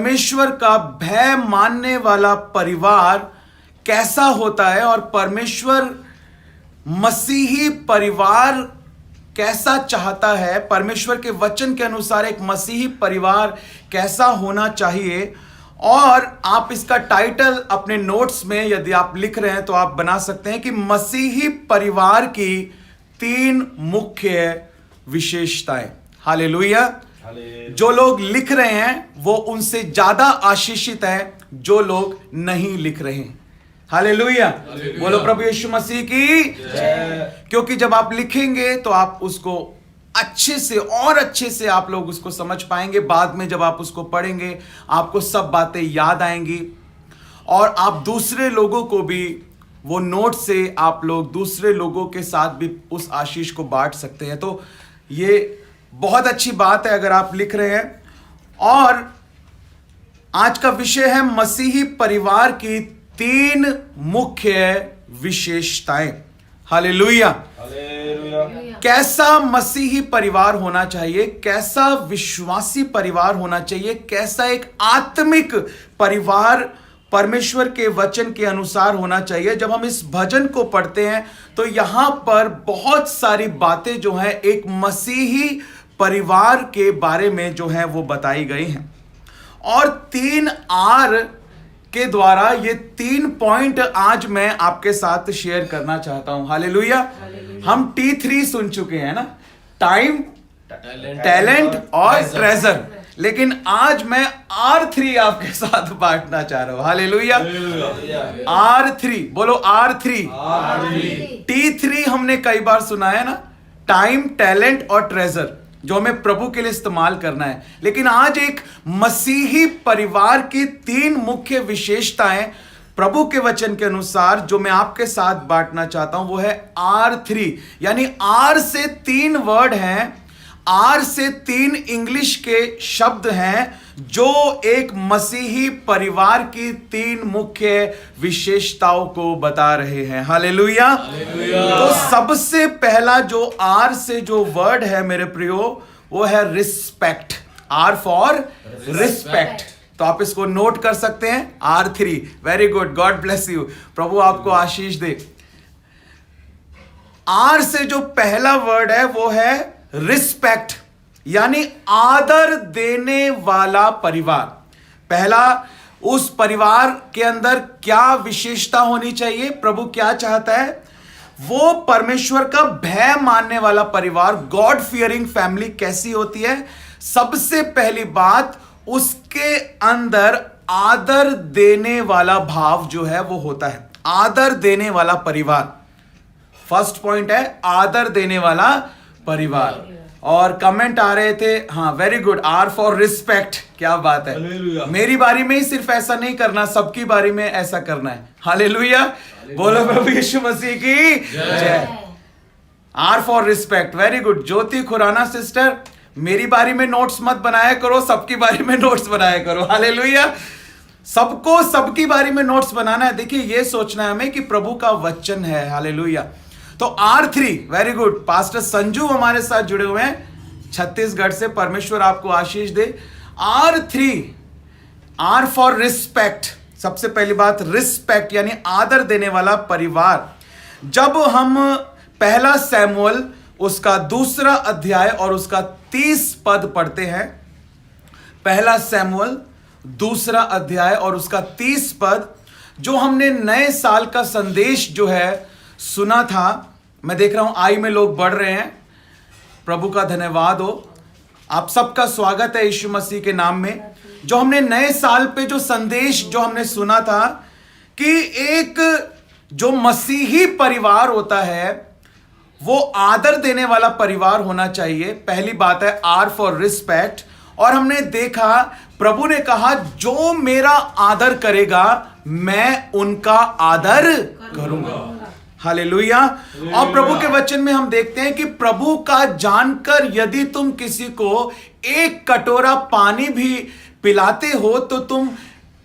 परमेश्वर का भय मानने वाला परिवार कैसा होता है और परमेश्वर मसीही परिवार कैसा चाहता है, परमेश्वर के वचन के अनुसार एक मसीही परिवार कैसा होना चाहिए। और आप इसका टाइटल अपने नोट्स में यदि आप लिख रहे हैं तो आप बना सकते हैं कि मसीही परिवार की 3 मुख्य विशेषताएं। हालेलुया। जो लोग लिख रहे हैं वो उनसे ज्यादा आशीषित हैं जो लोग नहीं लिख रहे हैं। हालेलुया। बोलो प्रभु यीशु मसीह की जय। क्योंकि जब आप लिखेंगे तो आप उसको अच्छे से और अच्छे से आप लोग उसको समझ पाएंगे। बाद में जब आप उसको पढ़ेंगे आपको सब बातें याद आएंगी और आप दूसरे लोगों को भी वो नोट से आप लोग दूसरे लोगों के साथ भी उस आशीष को बांट सकते हैं। तो ये बहुत अच्छी बात है अगर आप लिख रहे हैं। और आज का विषय है मसीही परिवार की 3 मुख्य विशेषताएं। हालेलुया। कैसा मसीही परिवार होना चाहिए, कैसा विश्वासी परिवार होना चाहिए, कैसा एक आत्मिक परिवार परमेश्वर के वचन के अनुसार होना चाहिए। जब हम इस भजन को पढ़ते हैं तो यहां पर बहुत सारी बातें जो हैं एक मसीही परिवार के बारे में जो है वो बताई गई हैं। और 3 आर के द्वारा ये 3 पॉइंट आज मैं आपके साथ शेयर करना चाहता हूं। हालेलुया। हम T3 सुन चुके हैं ना, टाइम, टैलेंट और ट्रेजर, लेकिन आज मैं R3 आपके साथ बांटना चाह रहा हूं। हालेलुया। R3 बोलो, R3। T3 हमने कई बार सुना है ना, टाइम, टैलेंट और ट्रेजर, जो हमें प्रभु के लिए इस्तेमाल करना है। लेकिन आज एक मसीही परिवार की 3 मुख्य विशेषताएं प्रभु के वचन के अनुसार जो मैं आपके साथ बांटना चाहता हूं वो है R3। यानी R से 3 वर्ड हैं, R से 3 इंग्लिश के शब्द हैं जो एक मसीही परिवार की 3 मुख्य विशेषताओं को बता रहे हैं। हालेलुया। तो सबसे पहला जो R से जो वर्ड है मेरे प्रियो वो है रिस्पेक्ट। R for respect. तो आप इसको नोट कर सकते हैं, R3। Very good, God bless you, प्रभु आपको आशीष दे। R से जो पहला वर्ड है वो है रिस्पेक्ट, यानी आदर देने वाला परिवार। पहला, उस परिवार के अंदर क्या विशेषता होनी चाहिए, प्रभु क्या चाहता है, वो परमेश्वर का भय मानने वाला परिवार, गॉड फियरिंग फैमिली कैसी होती है। सबसे पहली बात, उसके अंदर आदर देने वाला भाव जो है वो होता है। आदर देने वाला परिवार, फर्स्ट पॉइंट है आदर देने वाला परिवार। और कमेंट आ रहे थे, हाँ very good, R for respect. क्या बात है। मेरी बारी में ही सिर्फ ऐसा नहीं करना, सबकी बारी में ऐसा करना है। हालेलुया। बोलो प्रभु यीशु मसीह की जय। R for respect, very good. Jyoti Khurana sister, मेरी बारी में नोट्स मत बनाया करो, सबकी बारी में नोट्स बनाया करो। हालेलुया। सबको सबकी बारी में नोट्स बनाना है। देखिए ये सोचना है हमें कि प्रभु का वचन है। हालेलुया। तो R3, very good. Pastor Sanju हमारे साथ जुड़े हुए हैं छत्तीसगढ़ से, परमेश्वर आपको आशीष दे। R3, R for respect. सबसे पहली बात रिस्पेक्ट, यानी आदर देने वाला परिवार। जब हम पहला सैमुअल उसका 2 अध्याय और उसका 30 पद पढ़ते हैं, पहला सैमुअल 2 अध्याय और उसका 30 पद, जो हमने नए साल का संदेश जो है सुना था। मैं देख रहा हूं आई में लोग बढ़ रहे हैं, प्रभु का धन्यवाद हो। आप सबका स्वागत है यीशु मसीह के नाम में। जो हमने नए साल पे जो संदेश जो हमने सुना था कि एक जो मसीही परिवार होता है वो आदर देने वाला परिवार होना चाहिए। पहली बात है R फॉर रिस्पेक्ट। और हमने देखा, प्रभु ने कहा जो मेरा आदर करेगा मैं उनका आदर करूंगा। हालेलुया। और प्रभु के वचन में हम देखते हैं कि प्रभु का जानकर यदि तुम किसी को 1 कटोरा पानी भी पिलाते हो तो तुम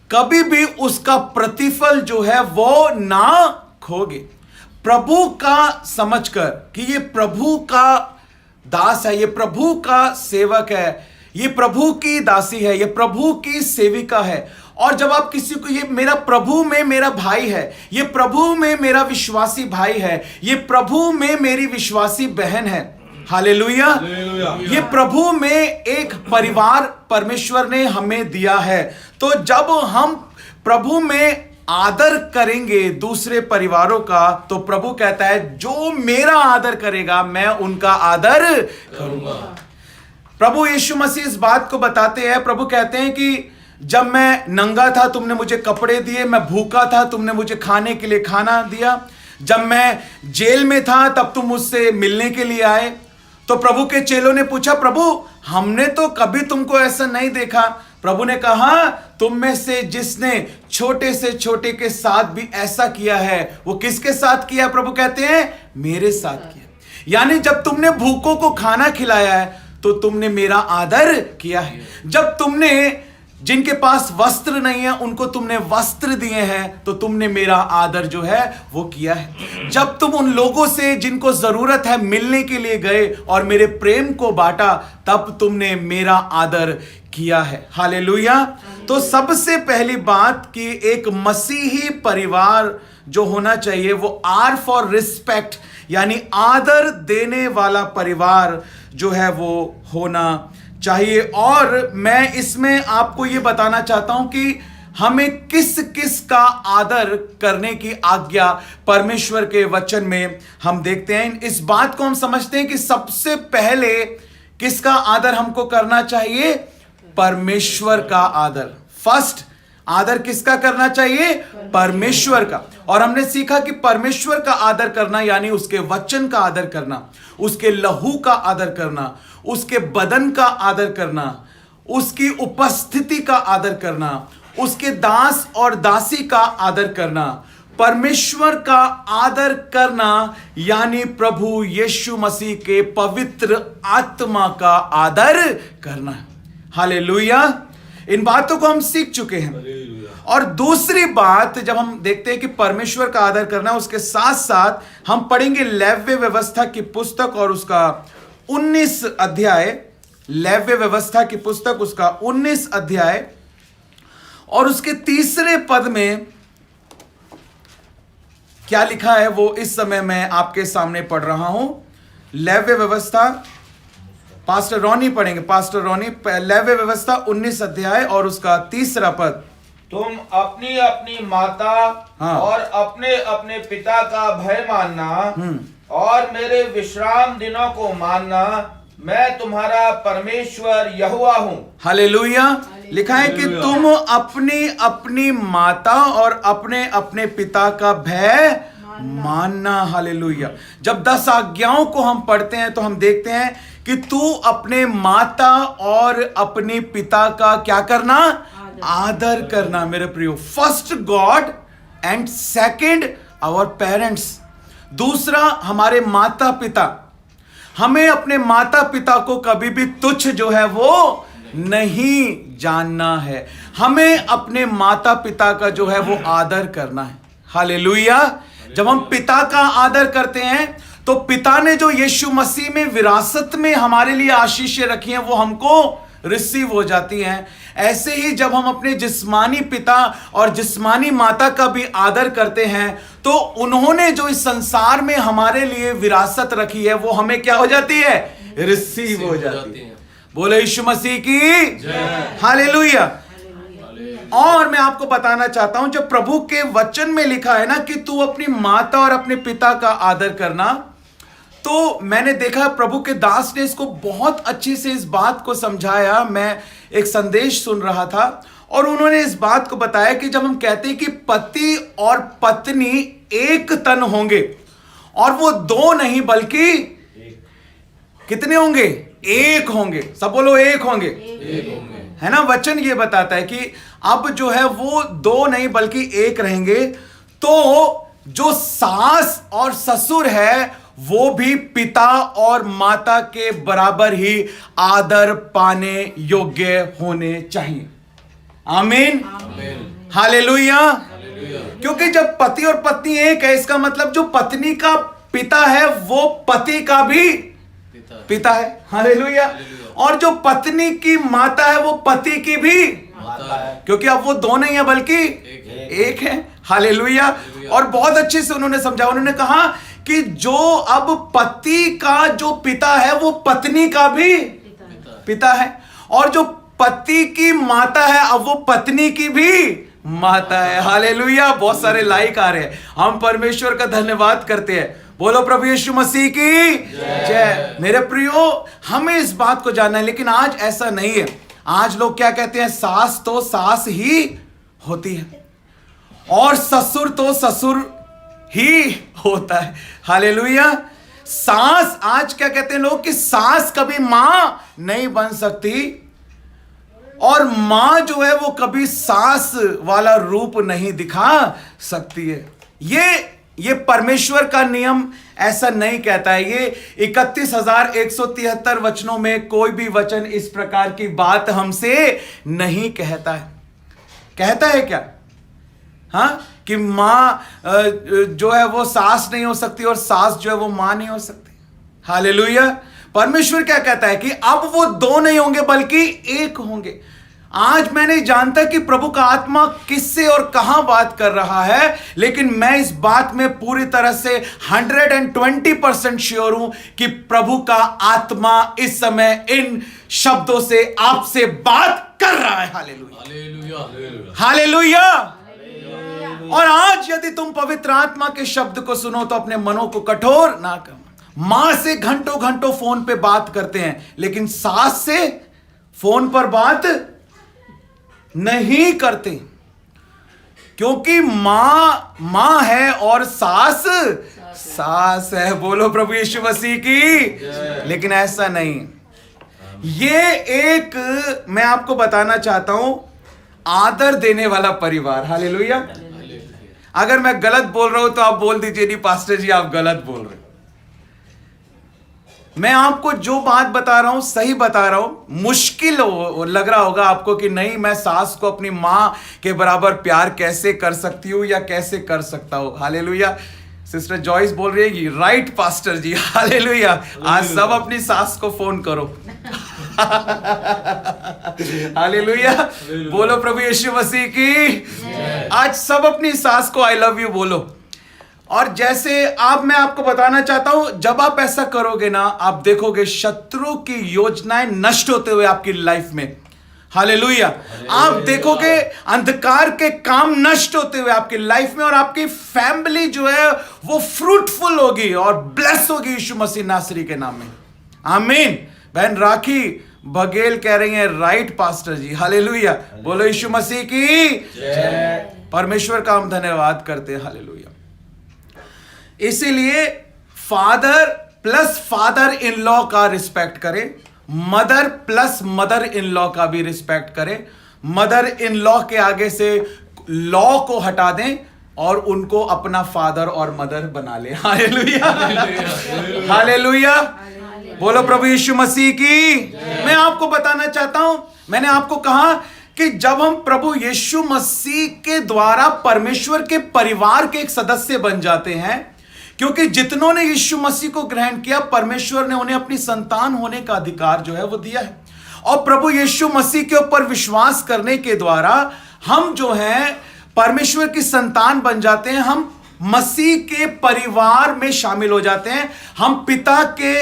कभी भी उसका प्रतिफल जो है वो ना खोगे। प्रभु का समझकर कि ये प्रभु का दास है, ये प्रभु का सेवक है, ये प्रभु की दासी है, ये प्रभु की सेविका है। और जब आप किसी को, ये मेरा प्रभु में मेरा भाई है, ये प्रभु में मेरा विश्वासी भाई है, ये प्रभु में मेरी विश्वासी बहन है, हालेलुया। ये प्रभु में एक परिवार परमेश्वर ने हमें दिया है। तो जब हम प्रभु में आदर करेंगे दूसरे परिवारों का, तो प्रभु कहता है जो मेरा आदर करेगा मैं उनका आदर करूंगा। प्रभु यीशु मसीह इस बात को बताते हैं। प्रभु कहते हैं कि जब मैं नंगा था तुमने मुझे कपड़े दिए, मैं भूखा था तुमने मुझे खाने के लिए खाना दिया, जब मैं जेल में था तब तुम मुझसे मिलने के लिए आए। तो प्रभु के चेलों ने पूछा, प्रभु हमने तो कभी तुमको ऐसा नहीं देखा। प्रभु ने कहा, तुम में से जिसने छोटे से छोटे के साथ भी ऐसा किया है वो किसके साथ किया? प्रभु कहते हैं मेरे साथ किया। यानी जब तुमने भूखों को खाना खिलाया है तो तुमने मेरा आदर किया है। जब तुमने जिनके पास वस्त्र नहीं है उनको तुमने वस्त्र दिए हैं तो तुमने मेरा आदर जो है वो किया है। जब तुम उन लोगों से जिनको जरूरत है मिलने के लिए गए और मेरे प्रेम को बांटा तब तुमने मेरा आदर किया है, हालेलुया। तो सबसे पहली बात कि एक मसीही परिवार जो होना चाहिए वो आर फॉर रिस्पेक्ट यानी आदर देने वाला परिवार जो है वो होना चाहिए। और मैं इसमें आपको ये बताना चाहता हूं कि हमें किस किस का आदर करने की आज्ञा परमेश्वर के वचन में हम देखते हैं। इस बात को हम समझते हैं कि सबसे पहले किसका आदर हमको करना चाहिए? परमेश्वर का आदर। फर्स्ट आदर किसका करना चाहिए? परमेश्वर का। और हमने सीखा कि परमेश्वर का आदर करना यानी उसके वचन का आदर करना, उसके लहू का आदर करना, उसके बदन का आदर करना, उसकी उपस्थिति का आदर करना, उसके दास और दासी का आदर करना। परमेश्वर का आदर करना यानी प्रभु यीशु मसीह के पवित्र आत्मा का आदर करना, हालेलुया। इन बातों को हम सीख चुके हैं। और दूसरी बात जब हम देखते हैं कि परमेश्वर का आदर करना, उसके साथ साथ हम पढ़ेंगे लेव्य व्यवस्था की पुस्तक और उसका 19 अध्याय, लेव्य व्यवस्था की पुस्तक उसका 19 अध्याय और उसके 3 पद में क्या लिखा है वो इस समय मैं आपके सामने पढ़ रहा हूं। लेव्य व्यवस्था, पास्टर रॉनी पढ़ेंगे, पास्टर रॉनी, लेव्य व्यवस्था 19 अध्याय और उसका 3 पद। तुम अपनी अपनी माता और अपने अपने पिता का भय मानना और मेरे विश्राम दिनों को मानना, मैं तुम्हारा परमेश्वर यहोवा हूं। हालेलुया। लिखा है कि तुम अपनी अपनी माता और अपने अपने पिता का भय मानना, हालेलुया। जब 10 आज्ञाओं को हम पढ़ते हैं तो हम देखते हैं कि तू अपने माता और अपने पिता का क्या करना? आदर करना। मेरे प्रियो, first God and second hour parents. दूसरा हमारे माता पिता। हमें अपने माता पिता को कभी भी तुच्छ जो है वो नहीं जानना है। हमें अपने माता पिता का जो है वो आदर करना है, हालेलुया। जब हम पिता का आदर करते हैं तो पिता ने जो यीशु मसीह में विरासत में हमारे लिए आशीषें रखी हैं वो हमको रिसीव हो जाती हैं। ऐसे ही जब हम अपने जिस्मानी पिता और जिस्मानी माता का भी आदर करते हैं तो उन्होंने जो इस संसार में हमारे लिए विरासत रखी है वो हमें क्या हो जाती है? रिसीव हो जाती है। बोले यीशु मसीह की जय, हालेलुया। और मैं आपको बताना चाहता हूं, जब प्रभु के वचन में लिखा है ना कि तू अपनी माता और अपने पिता का आदर करना, तो मैंने देखा प्रभु के दास ने इसको बहुत अच्छे से इस बात को समझाया। मैं एक संदेश सुन रहा था और उन्होंने इस बात को बताया कि जब हम कहते हैं कि पति और पत्नी एक तन होंगे और वो 2 नहीं बल्कि कितने होंगे? एक होंगे। सब बोलो एक होंगे, है ना। वचन ये बताता है कि अब जो है वो 2 नहीं बल्कि एक रहेंगे। तो जो सास और ससुर है वो भी पिता और माता के बराबर ही आदर पाने योग्य होने चाहिए। आमीन, हालेलुया। क्योंकि जब पति और पत्नी एक है, इसका मतलब जो पत्नी का पिता है वो पति का भी पिता है। हालेलुया। और जो पत्नी की माता है वो पति की भी माता है, क्योंकि अब वो दो नहीं है बल्कि एक है। हालेलुया। और बहुत अच्छे से उन्होंने समझा, उन्होंने कहा कि जो अब पति का जो पिता है वो पत्नी का भी पिता है, और जो पति की माता है अब वो पत्नी की भी माता है। हालेलुया। बहुत सारे लाइक आ रहे हैं, हम परमेश्वर का धन्यवाद करते हैं। बोलो प्रभु यीशु मसीह की जय। मेरे प्रियो, हमें इस बात को जानना है, लेकिन आज ऐसा नहीं है। आज लोग क्या कहते हैं, सास तो सास ही होती है और ससुर तो ससुर ही होता है। हालेलुया। सास, आज क्या कहते हैं लोग कि सास कभी मां नहीं बन सकती, और मां जो है वो कभी सास वाला रूप नहीं दिखा सकती है। ये परमेश्वर का नियम ऐसा नहीं कहता है। ये 31,173 वचनों में कोई भी वचन इस प्रकार की बात हमसे नहीं कहता है। कहता है क्या? हाँ, कि मां जो है वो सास नहीं हो सकती और सास जो है वो मां नहीं हो सकती। हालेलुया। परमेश्वर क्या कहता है कि अब वो दो नहीं होंगे बल्कि एक होंगे। आज मैं नहीं जानता कि प्रभु का आत्मा किससे और कहां बात कर रहा है, लेकिन मैं इस बात में पूरी तरह से 120% श्योर हूं कि प्रभु का आत्मा इस समय इन शब्दों से आपसे बात कर रहा है। Hallelujah, hallelujah. और आज यदि तुम पवित्र आत्मा के शब्द को सुनो तो अपने मनों को कठोर ना करो। मां से घंटों घंटों फोन पे बात करते हैं, लेकिन सास से फोन पर बात नहीं करते, क्योंकि मां है और सास है। बोलो प्रभु यीशु मसीह की। लेकिन ऐसा नहीं। ये एक, मैं आपको बताना चाहता हूं, आदर देने वाला परिवार। हालेलुया। अगर मैं गलत बोल रहा हूं तो आप बोल दीजिए, नहीं पास्टर जी आप गलत बोल रहे। मैं आपको जो बात बता रहा हूं सही बता रहा हूं। मुश्किल लग रहा होगा आपको कि नहीं, मैं सास को अपनी मां के बराबर प्यार कैसे कर सकती हूं या कैसे कर सकता हूं। हालेलुया। सिस्टर जॉइस बोल रही है कि राइट पास्टर जी। हालेलुया। आज सब अपनी सास को फोन करो। हालेलुया। बोलो प्रभु यीशु मसीह की। आज सब अपनी सास को आई लव यू बोलो। और जैसे मैं आपको बताना चाहता हूं, जब आप ऐसा करोगे ना, आप देखोगे शत्रु की योजनाएं नष्ट होते हुए आपकी लाइफ में। हालेलुया। आप देखोगे अंधकार के काम नष्ट होते हुए आपकी लाइफ में, और आपकी फैमिली जो है वो फ्रूटफुल होगी और ब्लेस होगी यीशु मसीह नासरी के नाम में। आमीन। बहन राखी बघेल कह रही है राइट पास्टर जी। हालेलुया। बोलो यीशु मसीह की जय। परमेश्वर का हम धन्यवाद करते हैं। हालेलुया। इसीलिए father plus father in law का रिस्पेक्ट करें, mother plus mother in law का भी रिस्पेक्ट करें। मदर इन लॉ के आगे से लॉ को हटा दें और उनको अपना फादर और मदर बना ले। Hallelujah, hallelujah. बोलो प्रभु यीशु मसीह की। मैं आपको बताना चाहता हूं, मैंने आपको कहा कि जब हम प्रभु यीशु मसीह के द्वारा परमेश्वर के परिवार के एक सदस्य बन जाते हैं, क्योंकि जितनों ने यीशु मसीह को ग्रहण किया, परमेश्वर ने उन्हें अपनी संतान होने का अधिकार जो है वो दिया है। और प्रभु यीशु मसीह के ऊपर विश्वास करने के द्वारा हम जो हैं परमेश्वर की संतान बन जाते हैं। हम मसीह के परिवार में शामिल हो जाते हैं, हम पिता के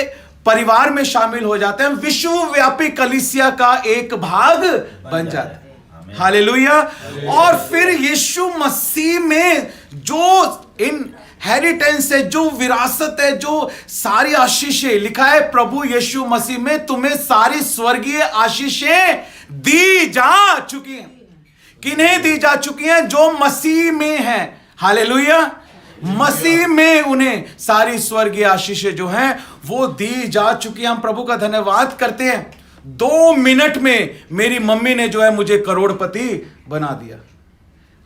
परिवार में शामिल हो जाते हैं, विश्वव्यापी कलीसिया का एक भाग बन जाते हैं। हालेलुया। और फिर यीशु मसीह में जो इनहेरिटेंस है, जो विरासत है, जो सारी आशीषें, लिखा है प्रभु यीशु मसीह में तुम्हें सारी स्वर्गीय आशीषें दी जा चुकी हैं। किन्हें दी जा चुकी हैं? जो मसीह में हैं। हालेलुया। मसीह में उन्हें सारी स्वर्गीय आशीषें जो हैं वो दी जा चुकी हैं। हम प्रभु का धन्यवाद करते हैं। 2 मिनट में मेरी मम्मी ने जो है मुझे करोड़पति बना दिया।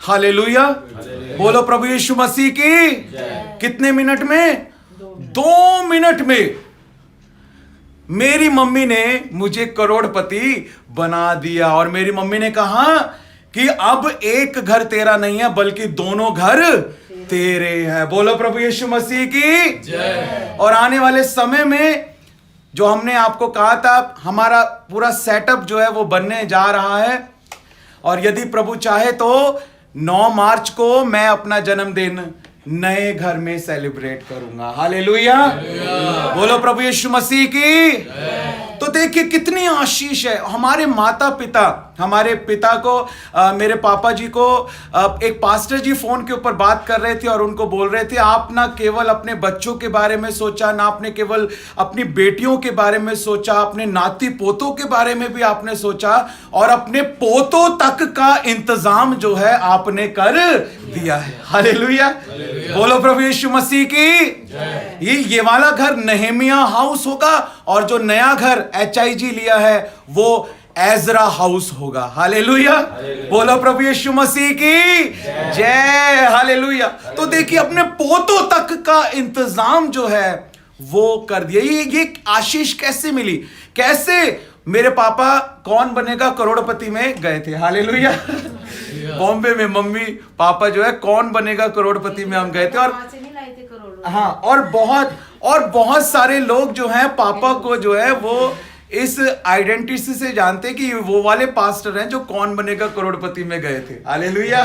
हालेलुया। बोलो प्रभु यीशु मसीह की। कितने मिनट में? 2 मिनट में मेरी मम्मी ने मुझे करोड़पति बना दिया। और मेरी मम्मी ने कहा कि अब एक घर तेरा नहीं है बल्कि दोनों घर तेरे हैं। बोलो प्रभु यीशु मसीह की जय। और आने वाले समय में जो हमने आपको कहा था, हमारा पूरा सेटअप जो है वो बनने जा रहा है। और यदि प्रभु चाहे तो 9 मार्च को मैं अपना जन्मदिन नए घर में सेलिब्रेट करूंगा। हालेलुया, बोलो प्रभु यीशु मसीह की। तो देखिए कितनी आशीष है। हमारे माता पिता, हमारे पिता को मेरे पापा जी को एक पास्टर जी फोन के ऊपर बात कर रहे थे और उनको बोल रहे थे, आप ना केवल अपने बच्चों के बारे में सोचा, ना आपने केवल अपनी बेटियों के बारे में सोचा, अपने नाती पोतों के बारे में भी आपने सोचा, और अपने पोतों तक का इंतजाम जो है आपने कर दिया है। हालेलुया, बोलो प्रभु यीशु मसीह की। ये वाला घर नहेमिया हाउस होगा, और जो नया घर HIG लिया है वो एजरा हाउस होगा। हालेलुया, बोलो प्रभु यीशु मसीह की जय। हालेलुया। तो देखिए अपने पोतों तक का इंतजाम जो है वो कर दिया। ये आशीष कैसे मिली, कैसे? मेरे पापा कौन बनेगा करोड़पति में गए थे। हालेलुया। बॉम्बे में मम्मी पापा जो है कौन बनेगा करोड़पति में हम गए थे। और हाँ, और बहुत सारे लोग जो हैं पापा को जो है वो इस आइडेंटिटी से जानते कि वो वाले पास्टर हैं जो कौन बनेगा करोड़पति में गए थे। हालेलुया।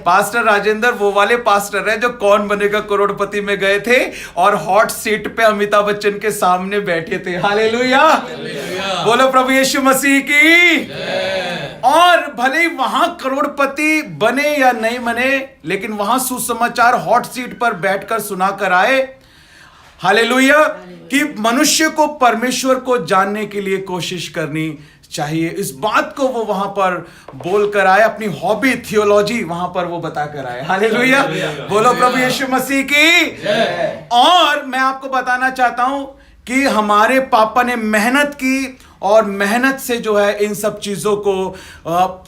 पास्टर राजेंद्र वो वाले पास्टर हैं जो कौन बनेगा करोड़पति में गए थे और हॉट सीट पे अमिताभ बच्चन के सामने बैठे थे। हालेलुया, बोलो प्रभु यीशु मसीह की। और भले ही वहां करोड़पति बने या नहीं बने, लेकिन वहां सुसमाचार हॉट सीट पर बैठकर सुनाकर आए। हालेलुया, कि मनुष्य को परमेश्वर को जानने के लिए कोशिश करनी चाहिए। इस बात को वो वहां पर बोल कर आए, अपनी हॉबी थियोलॉजी वहां पर वो बता कर आए। हालेलुया, बोलो प्रभु यीशु मसीह की। और मैं आपको बताना चाहता हूं कि हमारे पापा ने मेहनत की, और मेहनत से जो है इन सब चीजों को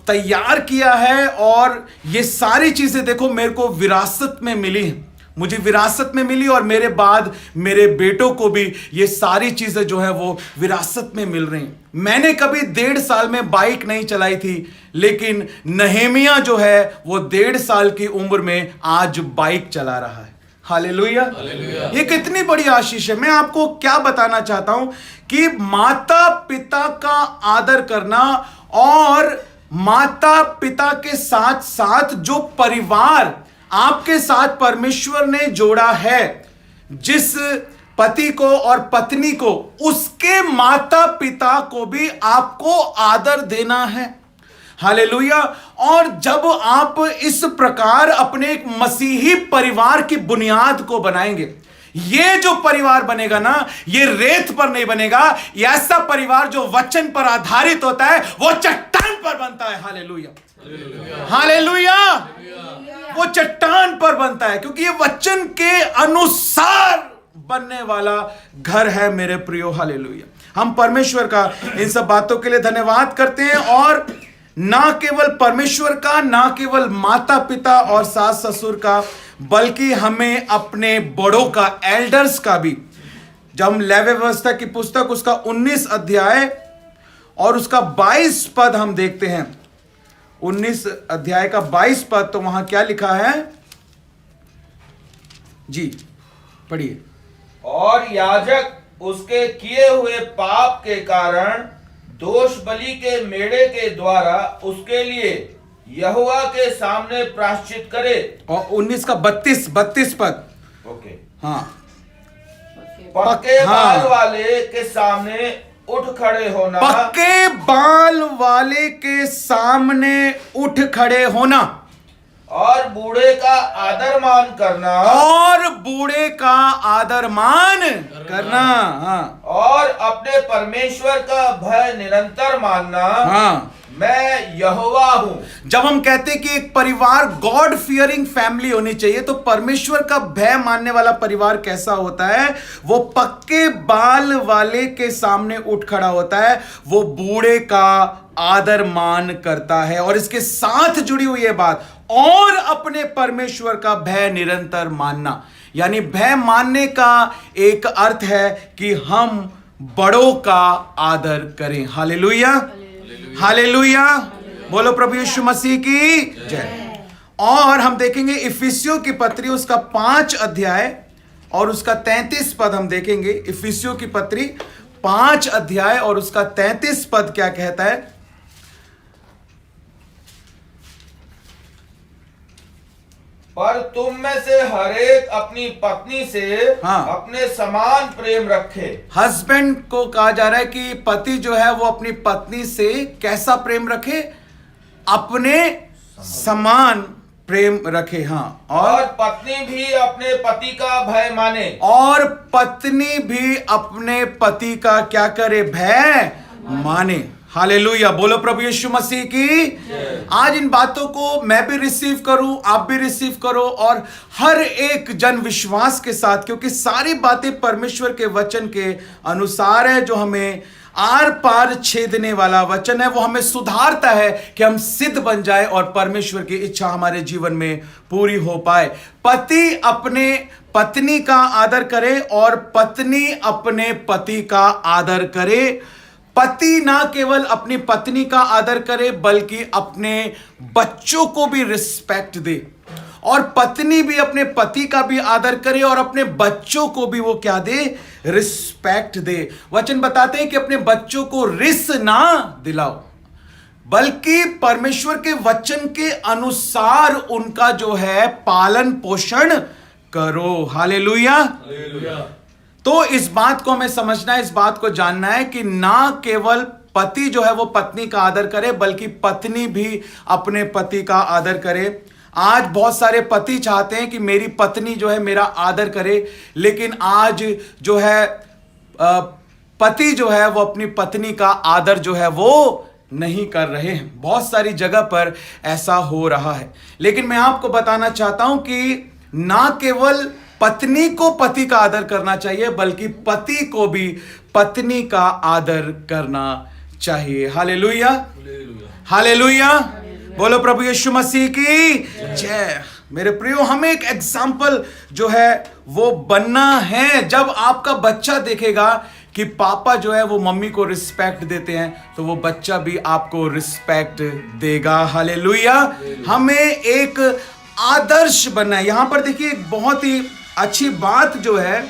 तैयार किया है। और ये सारी चीजें देखो मेरे को विरासत में मिली हैं, मुझे विरासत में मिली, और मेरे बाद मेरे बेटों को भी ये सारी चीजें जो है वो विरासत में मिल रही हैं। मैंने कभी 1.5 साल में बाइक नहीं चलाई थी, लेकिन नहेमिया जो है वो 1.5 साल की उम्र में आज बाइक चला रहा है। हालेलुया, ये कितनी बड़ी आशीष है। मैं आपको क्या बताना चाहता हूं कि माता पिता का आदर करना, और माता पिता के साथ साथ जो परिवार आपके साथ परमेश्वर ने जोड़ा है, जिस पति को और पत्नी को, उसके माता पिता को भी आपको आदर देना है। हालेलुया। और जब आप इस प्रकार अपने एक मसीही परिवार की बुनियाद को बनाएंगे, ये जो परिवार बनेगा ना, ये रेत पर नहीं बनेगा। ये ऐसा परिवार जो वचन पर आधारित होता है, वो चट्टान पर बनता है। हालेलुया, हालेलुया, वो चट्टान पर बनता है, क्योंकि ये वचन के अनुसार बनने वाला घर है मेरे प्रियो। हालेलुया। हम परमेश्वर का इन सब बातों के लिए धन्यवाद करते हैं, और ना केवल परमेश्वर का, ना केवल माता पिता और सास ससुर का, बल्कि हमें अपने बड़ों का, एल्डर्स का भी। जब हम लेवी व्यवस्था की पुस्तक उसका 19 अध्याय और उसका 22 पद हम देखते हैं, 19 अध्याय का 22 पद, तो वहां क्या लिखा है जी, पढ़िए। और याजक उसके किए हुए पाप के कारण दोष बलि के मेढ़े के द्वारा उसके लिए यहोवा के सामने प्रायश्चित करे। और 19 का 32 पद। ओके, हाँ, पक्के बाल वाले के सामने उठ खड़े होना। पक्के बाल वाले के सामने उठ खड़े होना, और बूढ़े का आदर मान करना, और बूढ़े का आदर मान करना। हाँ, और अपने परमेश्वर का भय निरंतर मानना। हाँ, मैं यहोवा हूं। जब हम कहते हैं कि एक परिवार गॉड फियरिंग फैमिली होनी चाहिए, तो परमेश्वर का भय मानने वाला परिवार कैसा होता है? वो पक्के बाल वाले के सामने उठ खड़ा होता है, वो बूढ़े का आदर मान करता है। और इसके साथ जुड़ी हुई है बात, और अपने परमेश्वर का भय निरंतर मानना। यानी भय मानने का एक अर्थ है कि हम बड़ों का आदर करें। हालेलुया, हालेलुया, बोलो प्रभु यीशु मसीह की जय। और हम देखेंगे इफिसियों की पत्री उसका 5 अध्याय और उसका 33 पद हम देखेंगे। इफिसियों की पत्री 5 अध्याय और उसका 33 पद क्या कहता है? पर तुम में से हरेक अपनी पत्नी से हाँ। अपने समान प्रेम रखे। हस्बैंड को कहा जा रहा है कि पति जो है वो अपनी पत्नी से कैसा प्रेम रखे? अपने समान प्रेम रखे। हाँ, और पत्नी भी अपने पति का भय माने। और पत्नी भी अपने पति का क्या करे? भय माने। हालेलुया, बोलो प्रभु यीशु मसीह की। आज इन बातों को मैं भी रिसीव करूं, आप भी रिसीव करो, और हर एक जन विश्वास के साथ, क्योंकि सारी बातें परमेश्वर के वचन के अनुसार है, जो हमें आर पार छेदने वाला वचन है। वो हमें सुधारता है कि हम सिद्ध बन जाए और परमेश्वर की इच्छा हमारे जीवन में पूरी हो पाए। पति अपने पत्नी का आदर करे और पत्नी अपने पति का आदर करे। पति ना केवल अपनी पत्नी का आदर करे बल्कि अपने बच्चों को भी रिस्पेक्ट दे, और पत्नी भी अपने पति का भी आदर करे और अपने बच्चों को भी वो क्या दे? रिस्पेक्ट दे। वचन बताते हैं कि अपने बच्चों को रिस ना दिलाओ, बल्कि परमेश्वर के वचन के अनुसार उनका जो है पालन पोषण करो। हालेलुया। तो इस बात को हमें समझना है, इस बात को जानना है कि ना केवल पति जो है वो पत्नी का आदर करे बल्कि पत्नी भी अपने पति का आदर करे। आज बहुत सारे पति चाहते हैं कि मेरी पत्नी जो है मेरा आदर करे, लेकिन आज जो है पति जो है वो अपनी पत्नी का आदर जो है वो नहीं कर रहे हैं। बहुत सारी जगह पर ऐसा हो रहा है। लेकिन मैं आपको बताना चाहता हूं कि ना केवल पत्नी को पति का आदर करना चाहिए बल्कि पति को भी पत्नी का आदर करना चाहिए। हालेलुया, हालेलुया, बोलो प्रभु यीशु मसीह की जय। मेरे प्रियो, हमें एक एग्जाम्पल जो है वो बनना है। जब आपका बच्चा देखेगा कि पापा जो है वो मम्मी को रिस्पेक्ट देते हैं, तो वो बच्चा भी आपको रिस्पेक्ट देगा। हालेलुया। हमें एक आदर्श बनना है। यहां पर देखिए एक बहुत ही अच्छी बात जो है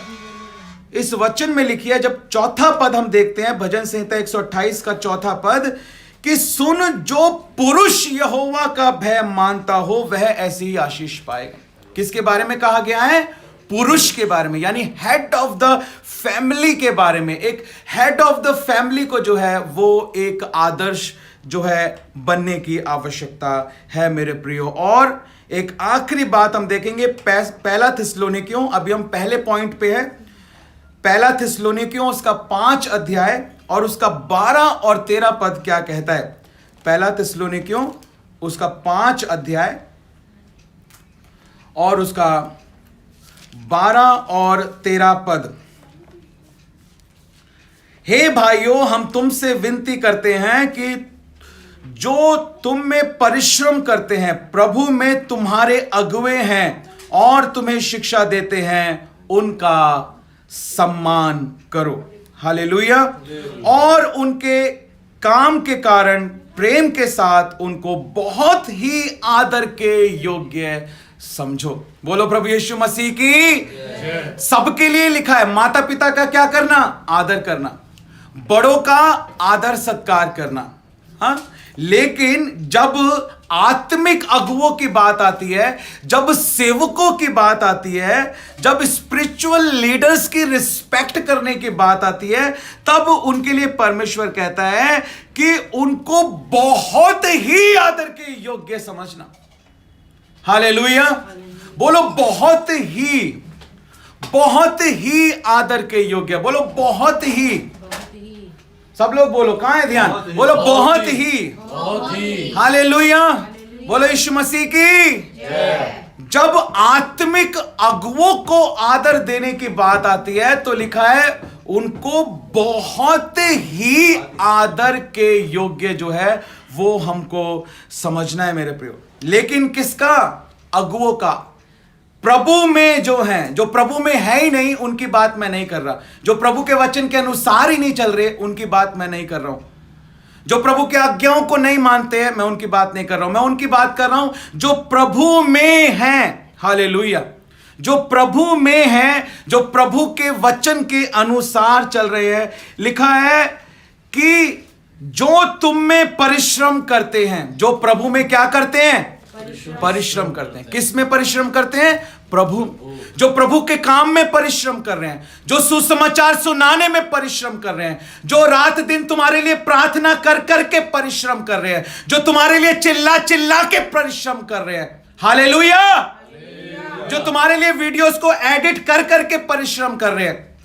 इस वचन में लिखी है। जब चौथा पद हम देखते हैं, भजन संहिता 128 का चौथा पद, कि सुन जो पुरुष यहोवा का भय मानता हो वह ऐसी ही आशीष पाएगा। किसके बारे में कहा गया है? पुरुष के बारे में, यानी हेड ऑफ द फैमिली के बारे में। एक हेड ऑफ द फैमिली को जो है वो एक आदर्श जो है बनने की आवश्यकता है मेरे प्रियो। और एक आखिरी बात हम देखेंगे, पहला थिस्सलुनीकियों, अभी हम पहले पॉइंट पे है। पहला थिस्सलुनीकियों उसका 5 अध्याय और उसका 12 और 13 पद क्या कहता है? पहला थिस्सलुनीकियों उसका 5 अध्याय और उसका 12 और 13 पद। हे भाइयों, हम तुमसे विनती करते हैं कि जो तुम में परिश्रम करते हैं, प्रभु में तुम्हारे अगुवे हैं और तुम्हें शिक्षा देते हैं, उनका सम्मान करो। हालेलुया। और उनके काम के कारण प्रेम के साथ उनको बहुत ही आदर के योग्य समझो। बोलो प्रभु यीशु मसीह की। सबके लिए लिखा है, माता पिता का क्या करना? आदर करना, बड़ों का आदर सत्कार करना। हाँ, लेकिन जब आत्मिक अगुवों की बात आती है, जब सेवकों की बात आती है, जब स्पिरिचुअल लीडर्स की रिस्पेक्ट करने की बात आती है, तब उनके लिए परमेश्वर कहता है कि उनको बहुत ही आदर के योग्य समझना। हालेलुया। बोलो बहुत ही आदर के योग्य। बोलो बहुत ही। सब लोग बोलो, कहां है ध्यान? बोलो बहुत ही। हालेलुया। बोलो यीशु मसीह की। जब आत्मिक अगुवों को आदर देने की बात आती है तो लिखा है उनको बहुत ही आदर के योग्य जो है वो हमको समझना है मेरे प्रियो। लेकिन किसका? अगुवों का। प्रभु में जो हैं, जो प्रभु में है ही नहीं, उनकी बात मैं नहीं कर रहा। जो प्रभु के वचन के अनुसार ही नहीं चल रहे, उनकी बात मैं नहीं कर रहा हूं। जो प्रभु के आज्ञाओं को नहीं मानते हैं, मैं उनकी बात नहीं कर रहा हूं। मैं उनकी बात कर रहा हूं जो प्रभु में हैं। हालेलुया। जो प्रभु में हैं, जो प्रभु के वचन के अनुसार चल रहे हैं, लिखा है कि जो तुम में परिश्रम करते हैं, जो प्रभु में क्या करते हैं? परिश्रम करते हैं। किस में परिश्रम करते हैं? प्रभु। जो प्रभु के काम में परिश्रम कर रहे हैं, जो सुसमाचार सुनाने में परिश्रम कर रहे हैं, जो रात दिन तुम्हारे लिए प्रार्थना कर करके परिश्रम कर रहे हैं, जो तुम्हारे लिए चिल्ला चिल्ला के परिश्रम कर रहे हैं, हालेलुया, जो तुम्हारे लिए वीडियोस को एडिट कर करके परिश्रम कर रहे हैं,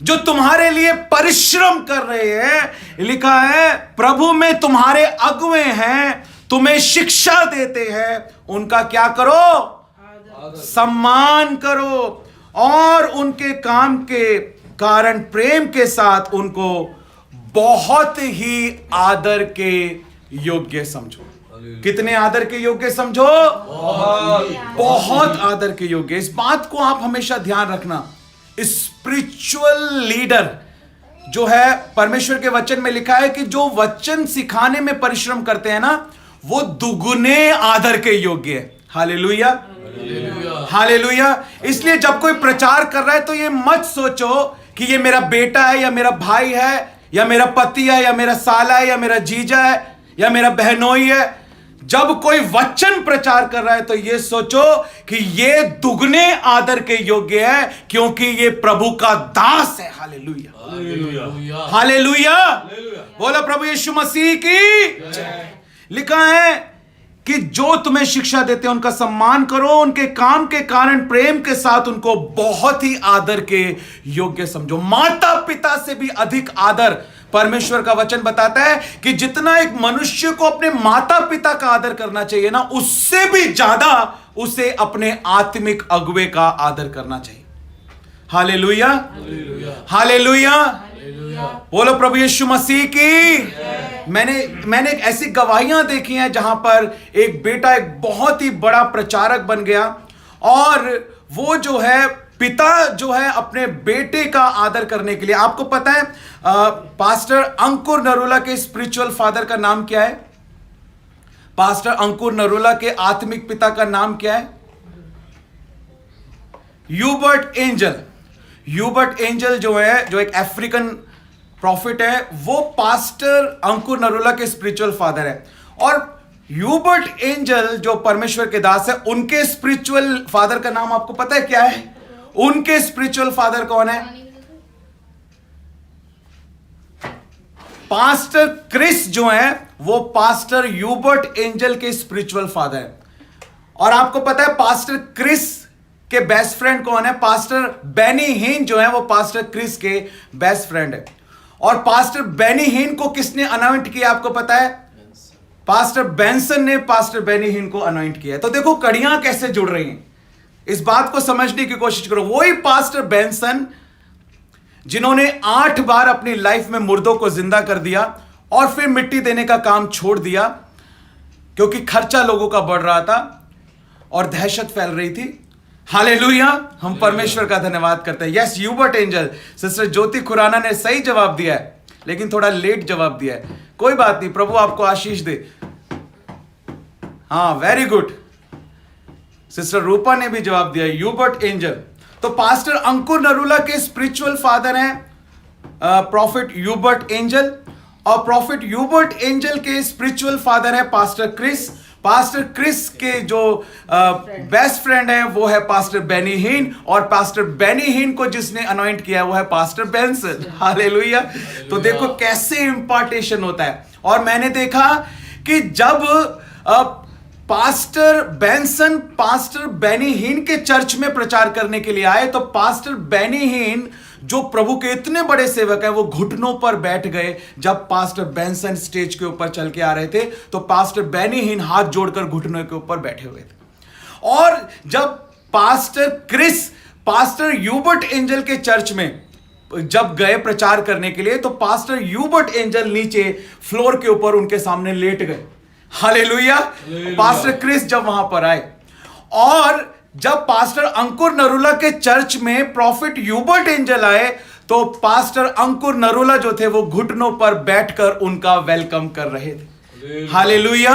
जो तुम्हारे लिए परिश्रम कर रहे हैं, लिखा है प्रभु में तुम्हारे अगुवे हैं, तुम्हें शिक्षा देते हैं, उनका क्या करो? सम्मान करो और उनके काम के कारण प्रेम के साथ उनको बहुत ही आदर के योग्य समझो। कितने आदर के योग्य समझो? बहुत आदर के योग्य। इस बात को आप हमेशा ध्यान रखना। स्पिरिचुअल लीडर जो है, परमेश्वर के वचन में लिखा है कि जो वचन सिखाने में परिश्रम करते हैं ना, वो दुगुने आदर के योग्य है। Hallelujah, hallelujah. इसलिए जब कोई प्रचार कर रहा है तो ये मत सोचो कि ये मेरा बेटा है या मेरा भाई है या मेरा पति है या मेरा साला है या मेरा जीजा है या मेरा बहनोई है। जब कोई वचन प्रचार कर रहा है तो ये सोचो कि ये दुगने आदर के योग्य है, क्योंकि ये प्रभु का दास है। Hallelujah, hallelujah. बोलो प्रभु यीशु मसीह की। लिखा है कि जो तुम्हें शिक्षा देते हैं उनका सम्मान करो, उनके काम के कारण प्रेम के साथ उनको बहुत ही आदर के योग्य समझो। माता पिता से भी अधिक आदर परमेश्वर का वचन बताता है कि जितना एक मनुष्य को अपने माता पिता का आदर करना चाहिए ना, उससे भी ज्यादा उसे अपने आत्मिक अगुवे का आदर करना चाहिए। Hallelujah, hallelujah. बोलो प्रभु यीशु मसीह की। मैंने ऐसी गवाहियां देखी हैं जहां पर एक बेटा एक बहुत ही बड़ा प्रचारक बन गया और वो जो है पिता जो है अपने बेटे का आदर करने के लिए, आपको पता है पास्टर अंकुर नरूला के स्पिरिचुअल फादर का नाम क्या है? पास्टर अंकुर नरूला के आत्मिक पिता का नाम क्या है? Hubert angel. ह्यूबर्ट एंजल जो है, जो एक अफ्रीकन प्रॉफिट है, वो पास्टर अंकुर नरूला के स्पिरिचुअल फादर है। और ह्यूबर्ट एंजल जो परमेश्वर के दास है, उनके स्पिरिचुअल फादर का नाम आपको पता है क्या है? उनके स्पिरिचुअल फादर कौन है? पास्टर क्रिस जो है वो पास्टर ह्यूबर्ट एंजल के स्पिरिचुअल फादर है। और आपको पता है पास्टर क्रिस के बेस्ट फ्रेंड कौन है? पास्टर बेनी हिन जो है वो पास्टर क्रिस के बेस्ट फ्रेंड है। और पास्टर बेनी हिन को किसने अनॉइंट किया आपको पता है? पास्टर बेंसन ने पास्टर बेनी हिन को अनॉइंट किया। तो देखो कड़ियां कैसे जुड़ रही हैं, इस बात को समझने की कोशिश करो। वही पास्टर बेंसन जिन्होंने 8 बार अपनी लाइफ में मुर्दों को जिंदा कर दिया और फिर मिट्टी देने का काम छोड़ दिया क्योंकि खर्चा लोगों का बढ़ रहा था और दहशत फैल रही थी। हालेलुया, हम परमेश्वर का धन्यवाद करते हैं। Yes, Hubert angel. सिस्टर ज्योति खुराना ने सही जवाब दिया है, लेकिन थोड़ा लेट जवाब दिया है। कोई बात नहीं, प्रभु आपको आशीष दे। हाँ, वेरी गुड। सिस्टर रूपा ने भी जवाब दिया, ह्यूबर्ट एंजल। तो पास्टर अंकुर नरूला के स्पिरिचुअल फादर हैं प्रॉफिट ह्यूबर्ट एंजल, और प्रॉफिट ह्यूबर्ट एंजल के स्पिरिचुअल फादर है पास्टर क्रिस। पास्टर क्रिस के जो बेस्ट फ्रेंड है वो है पास्टर बेनी हिन, और पास्टर बेनी हिन को जिसने अनॉइंट किया है वो है पास्टर बेंसन। हालेलुया। तो देखो कैसे इंपार्टेशन होता है। और मैंने देखा कि जब पास्टर बेंसन पास्टर बेनी हिन के चर्च में प्रचार करने के लिए आए तो पास्टर बेनी हिन जो प्रभु के इतने बड़े सेवक हैं वो घुटनों पर बैठ गए। जब पास्टर बेंसन स्टेज के ऊपर चल के आ रहे थे तो पास्टर बेनी हिन हाथ जोड़कर घुटनों के ऊपर बैठे हुए थे। और जब pastor Chris pastor Hubert Angel के चर्च में जब गए प्रचार करने के लिए तो पास्टर ह्यूबर्ट एंजल नीचे फ्लोर के ऊपर उनके सामने लेट गए। हालेलुया। पास्टर क्रिस जब वहां पर आए और जब पास्टर अंकुर नरूला के चर्च में प्रॉफिट ह्यूबर्ट एंजल आए तो पास्टर अंकुर नरूला जो थे वो घुटनों पर बैठकर उनका वेलकम कर रहे थे। हालेलुया।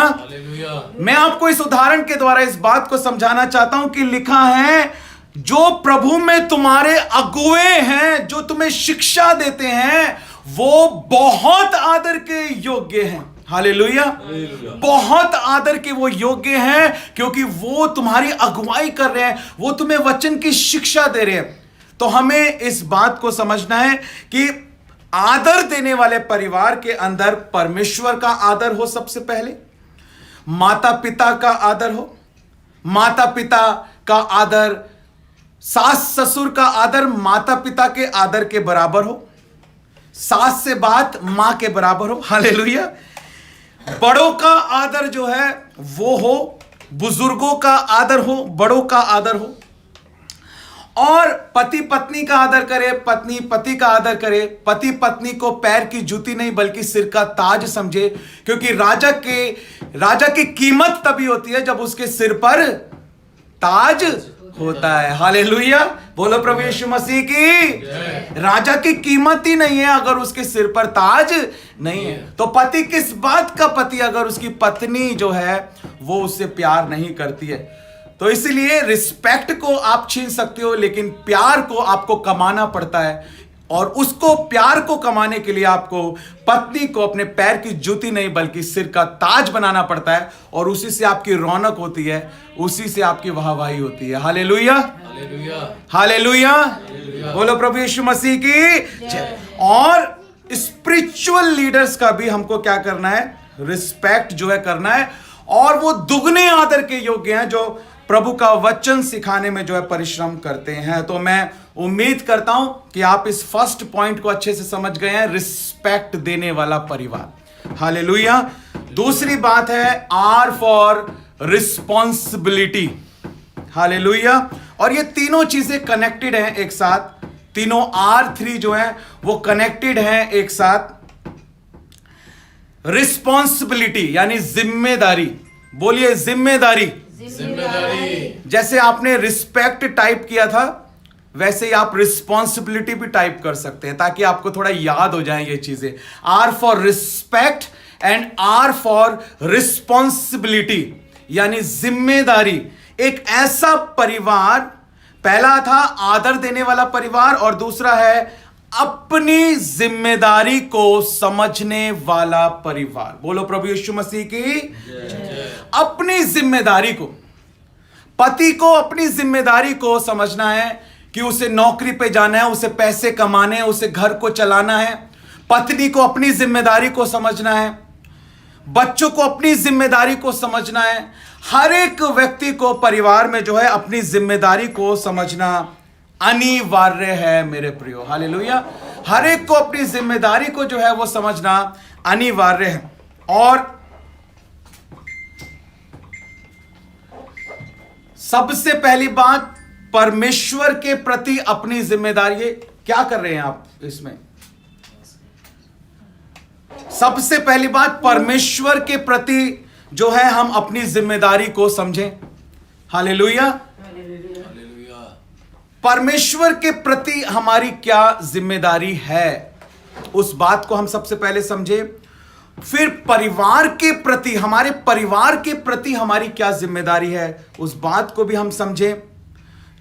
मैं आपको इस उदाहरण के द्वारा इस बात को समझाना चाहता हूं कि लिखा है जो प्रभु में तुम्हारे अगुए हैं, जो तुम्हें शिक्षा देते हैं, वो बहुत आदर के योग्य हैं। हालेलुया। बहुत आदर के वो योग्य हैं, क्योंकि वो तुम्हारी अगुवाई कर रहे हैं, वो तुम्हें वचन की शिक्षा दे रहे हैं। तो हमें इस बात को समझना है कि आदर देने वाले परिवार के अंदर परमेश्वर का आदर हो, सबसे पहले माता पिता का आदर हो, माता पिता का आदर, सास ससुर का आदर माता पिता के आदर के बराबर हो, सास से बात मां के बराबर हो। हालेलुया। बड़ों का आदर जो है वो हो, बुजुर्गों का आदर हो, बड़ों का आदर हो, और पति पत्नी का आदर करे, पत्नी पति का आदर करे, पति पत्नी को पैर की जूती नहीं बल्कि सिर का ताज समझे, क्योंकि राजा की कीमत तभी होती है जब उसके सिर पर ताज होता है। हालेलुया। बोलो प्रभु यीशु मसीह की। राजा की कीमत ही नहीं है अगर उसके सिर पर ताज नहीं है। तो पति किस बात का पति अगर उसकी पत्नी जो है वो उससे प्यार नहीं करती है। तो इसलिए रिस्पेक्ट को आप छीन सकते हो, लेकिन प्यार को आपको कमाना पड़ता है, और उसको प्यार को कमाने के लिए आपको पत्नी को अपने पैर की जूती नहीं बल्कि सिर का ताज बनाना पड़ता है, और उसी से आपकी रौनक होती है, उसी से आपकी वाहवाही होती है। हालेलुया। हालेलुया। बोलो प्रभु यीशु मसीह की। और स्पिरिचुअल लीडर्स का भी हमको क्या करना है, रिस्पेक्ट जो है करना है, और वो दुगने आदर के योग्य हैं जो प्रभु का वचन सिखाने में जो है परिश्रम करते हैं। तो मैं उम्मीद करता हूं कि आप इस फर्स्ट पॉइंट को अच्छे से समझ गए हैं, रिस्पेक्ट देने वाला परिवार। हालेलुया। दूसरी बात है आर फॉर रिस्पॉन्सिबिलिटी। हालेलुया। और ये तीनों चीजें कनेक्टेड हैं एक साथ, तीनों R3 जो है वो कनेक्टेड हैं एक साथ। रिस्पॉन्सिबिलिटी यानी जिम्मेदारी। बोलिए जिम्मेदारी। जैसे आपने रिस्पेक्ट टाइप किया था, वैसे ही आप रिस्पॉन्सिबिलिटी भी टाइप कर सकते हैं, ताकि आपको थोड़ा याद हो जाए ये चीजें। R for respect and R for responsibility यानी जिम्मेदारी। एक ऐसा परिवार, पहला था आदर देने वाला परिवार, और दूसरा है अपनी जिम्मेदारी को समझने वाला परिवार। बोलो प्रभु यीशु मसीह की। अपनी जिम्मेदारी को, पति को अपनी जिम्मेदारी को समझना है कि उसे नौकरी पे जाना है, उसे पैसे कमाने हैं, उसे घर को चलाना है। पत्नी को अपनी जिम्मेदारी को समझना है, बच्चों को अपनी जिम्मेदारी को समझना है। हर एक व्यक्ति को परिवार में जो है अपनी जिम्मेदारी को समझना अनिवार्य है मेरे प्रियो। हालेलुया। हर एक को अपनी जिम्मेदारी को जो है वो समझना अनिवार्य है। और सबसे पहली बात, परमेश्वर के प्रति अपनी जिम्मेदारी। क्या कर रहे हैं आप इसमें? सबसे पहली बात, परमेश्वर के प्रति जो है हम अपनी जिम्मेदारी को समझें। हालेलुया। परमेश्वर के प्रति हमारी क्या जिम्मेदारी है, उस बात को हम सबसे पहले समझें। फिर परिवार के प्रति, हमारे परिवार के प्रति हमारी क्या जिम्मेदारी है, उस बात को भी हम समझें,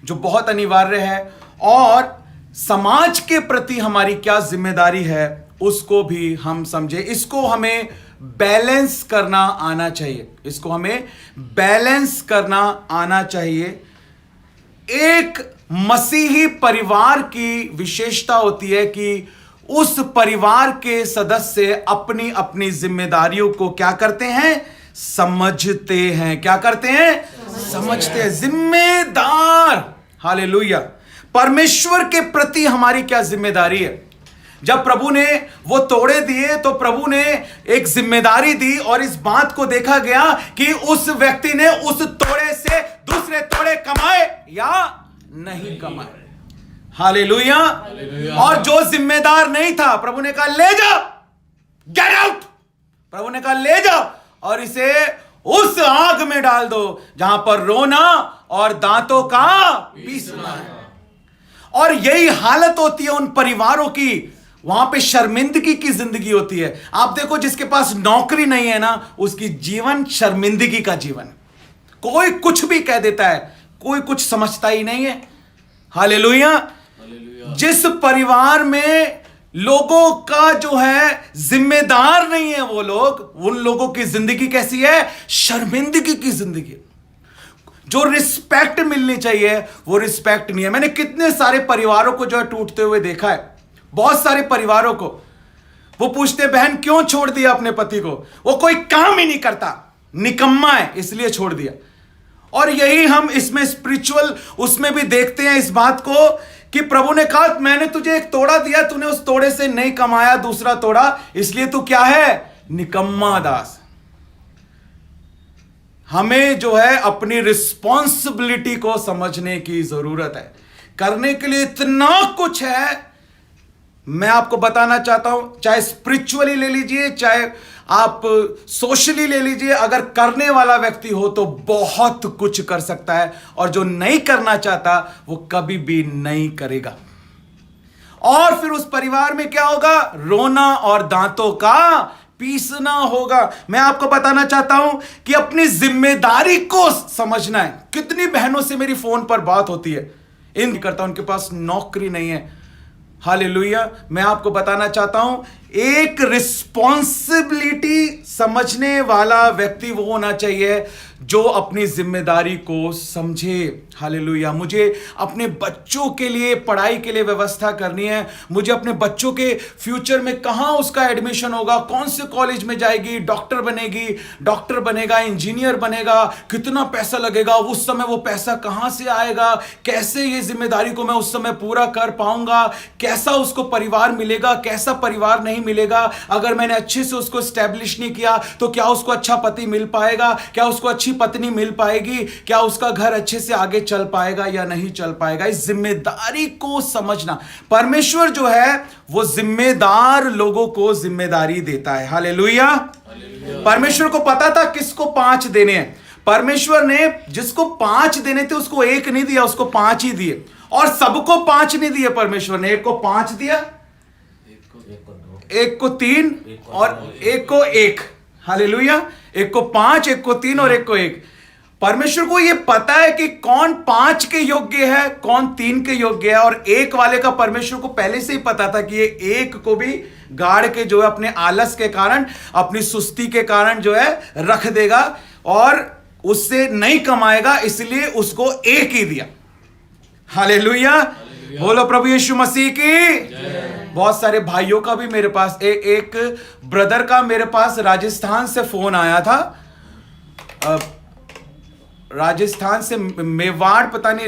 जो बहुत अनिवार्य है। और समाज के प्रति हमारी क्या जिम्मेदारी है, उसको भी हम समझें। इसको हमें बैलेंस करना आना चाहिए, इसको हमें बैलेंस करना आना चाहिए। एक मसीही परिवार की विशेषता होती है कि उस परिवार के सदस्य अपनी अपनी जिम्मेदारियों को क्या करते हैं, समझते हैं। क्या करते हैं? समझते हैं। जिम्मेदार। हालेलुया। परमेश्वर के प्रति हमारी क्या जिम्मेदारी है? जब प्रभु ने वो तोड़े दिए तो प्रभु ने एक जिम्मेदारी दी, और इस बात को देखा गया कि उस व्यक्ति ने उस तोड़े से दूसरे तोड़े कमाए या नहीं कमाए। हालेलुया। और जो जिम्मेदार नहीं था, प्रभु ने कहा ले जाओ, गेट आउट। प्रभु ने कहा ले जाओ और इसे उस आग में डाल दो जहां पर रोना और दांतों का पीसना है। और यही हालत होती है उन परिवारों की, वहां पे शर्मिंदगी की जिंदगी होती है। आप देखो, जिसके पास नौकरी नहीं है ना, उसकी जीवन शर्मिंदगी का जीवन। कोई कुछ भी कह देता है, कोई कुछ समझता ही नहीं है। हालेलुया। जिस परिवार में लोगों का जो है जिम्मेदार नहीं है, वो लोग, उन लोगों की जिंदगी कैसी है? शर्मिंदगी की जिंदगी। जो रिस्पेक्ट मिलनी चाहिए वो रिस्पेक्ट नहीं है। मैंने कितने सारे परिवारों को जो है टूटते हुए देखा है। बहुत सारे परिवारों को वो पूछते, बहन क्यों छोड़ दिया अपने पति को? वो कोई काम ही नहीं करता, निकम्मा है, इसलिए छोड़ दिया। और यही हम इसमें स्पिरिचुअल उसमें भी देखते हैं इस बात को कि प्रभु ने कहा मैंने तुझे एक तोड़ा दिया, तूने उस तोड़े से नहीं कमाया दूसरा तोड़ा, इसलिए तू क्या है? निकम्मा दास। हमें जो है अपनी रिस्पॉन्सिबिलिटी को समझने की जरूरत है। करने के लिए इतना कुछ है, मैं आपको बताना चाहता हूं, चाहे स्पिरिचुअली ले लीजिए, चाहे आप सोशली ले लीजिए। अगर करने वाला व्यक्ति हो तो बहुत कुछ कर सकता है, और जो नहीं करना चाहता वो कभी भी नहीं करेगा। और फिर उस परिवार में क्या होगा? रोना और दांतों का पीसना होगा। मैं आपको बताना चाहता हूं कि अपनी जिम्मेदारी को समझना है। कितनी बहनों से मेरी फोन पर बात होती है, इन करता उनके पास नौकरी नहीं है। हालेलुया। मैं आपको बताना चाहता हूं, एक रिस्पॉन्सिबिलिटी समझने वाला व्यक्ति वो होना चाहिए जो अपनी जिम्मेदारी को समझे। हालेलुया। मुझे अपने बच्चों के लिए पढ़ाई के लिए व्यवस्था करनी है। मुझे अपने बच्चों के फ्यूचर में कहां उसका एडमिशन होगा, कौन से कॉलेज में जाएगी, डॉक्टर बनेगा, इंजीनियर बनेगा, कितना पैसा लगेगा, उस समय वो पैसा कहां से आएगा, कैसे ये जिम्मेदारी को मैं उस समय पूरा कर पाऊंगा, कैसा उसको परिवार मिलेगा, कैसा परिवार नहीं मिलेगा। अगर मैंने अच्छे से उसको स्टैब्लिश नहीं किया तो क्या उसको अच्छा पति मिल पाएगा, क्या उसको अच्छी पत्नी मिल पाएगी, क्या उसका घर अच्छे से आगे चल पाएगा या नहीं चल पाएगा। इस जिम्मेदारी को समझना। परमेश्वर जो है वो जिम्मेदार लोगों को जिम्मेदारी देता है। हालेलुया। परमेश्वर को पता था किसको 5 देने हैं। परमेश्वर ने जिसको 5 देने थे उसको 1 नहीं दिया, उसको 5 ही दिए। और सबको 5 नहीं दिए परमेश्वर ने। एक को 5 दिया, एक को 3 और एक को 1। हालेलुया। एक को 5, एक को 3 और एक को 1। परमेश्वर को यह पता है कि कौन 5 के योग्य है, कौन 3 के योग्य है। और 1 वाले का परमेश्वर को पहले से ही पता था कि ये 1 को भी गाड़ के जो है अपने आलस के कारण, अपनी सुस्ती के कारण जो है रख देगा और उससे नहीं कमाएगा, इसलिए उसको 1 ही दिया। हालेलुया। बोलो प्रभु यीशु मसीह की। बहुत सारे भाइयों का भी मेरे पास एक ब्रदर का मेरे पास राजस्थान से फोन आया था। राजस्थान से मेवाड़, पता नहीं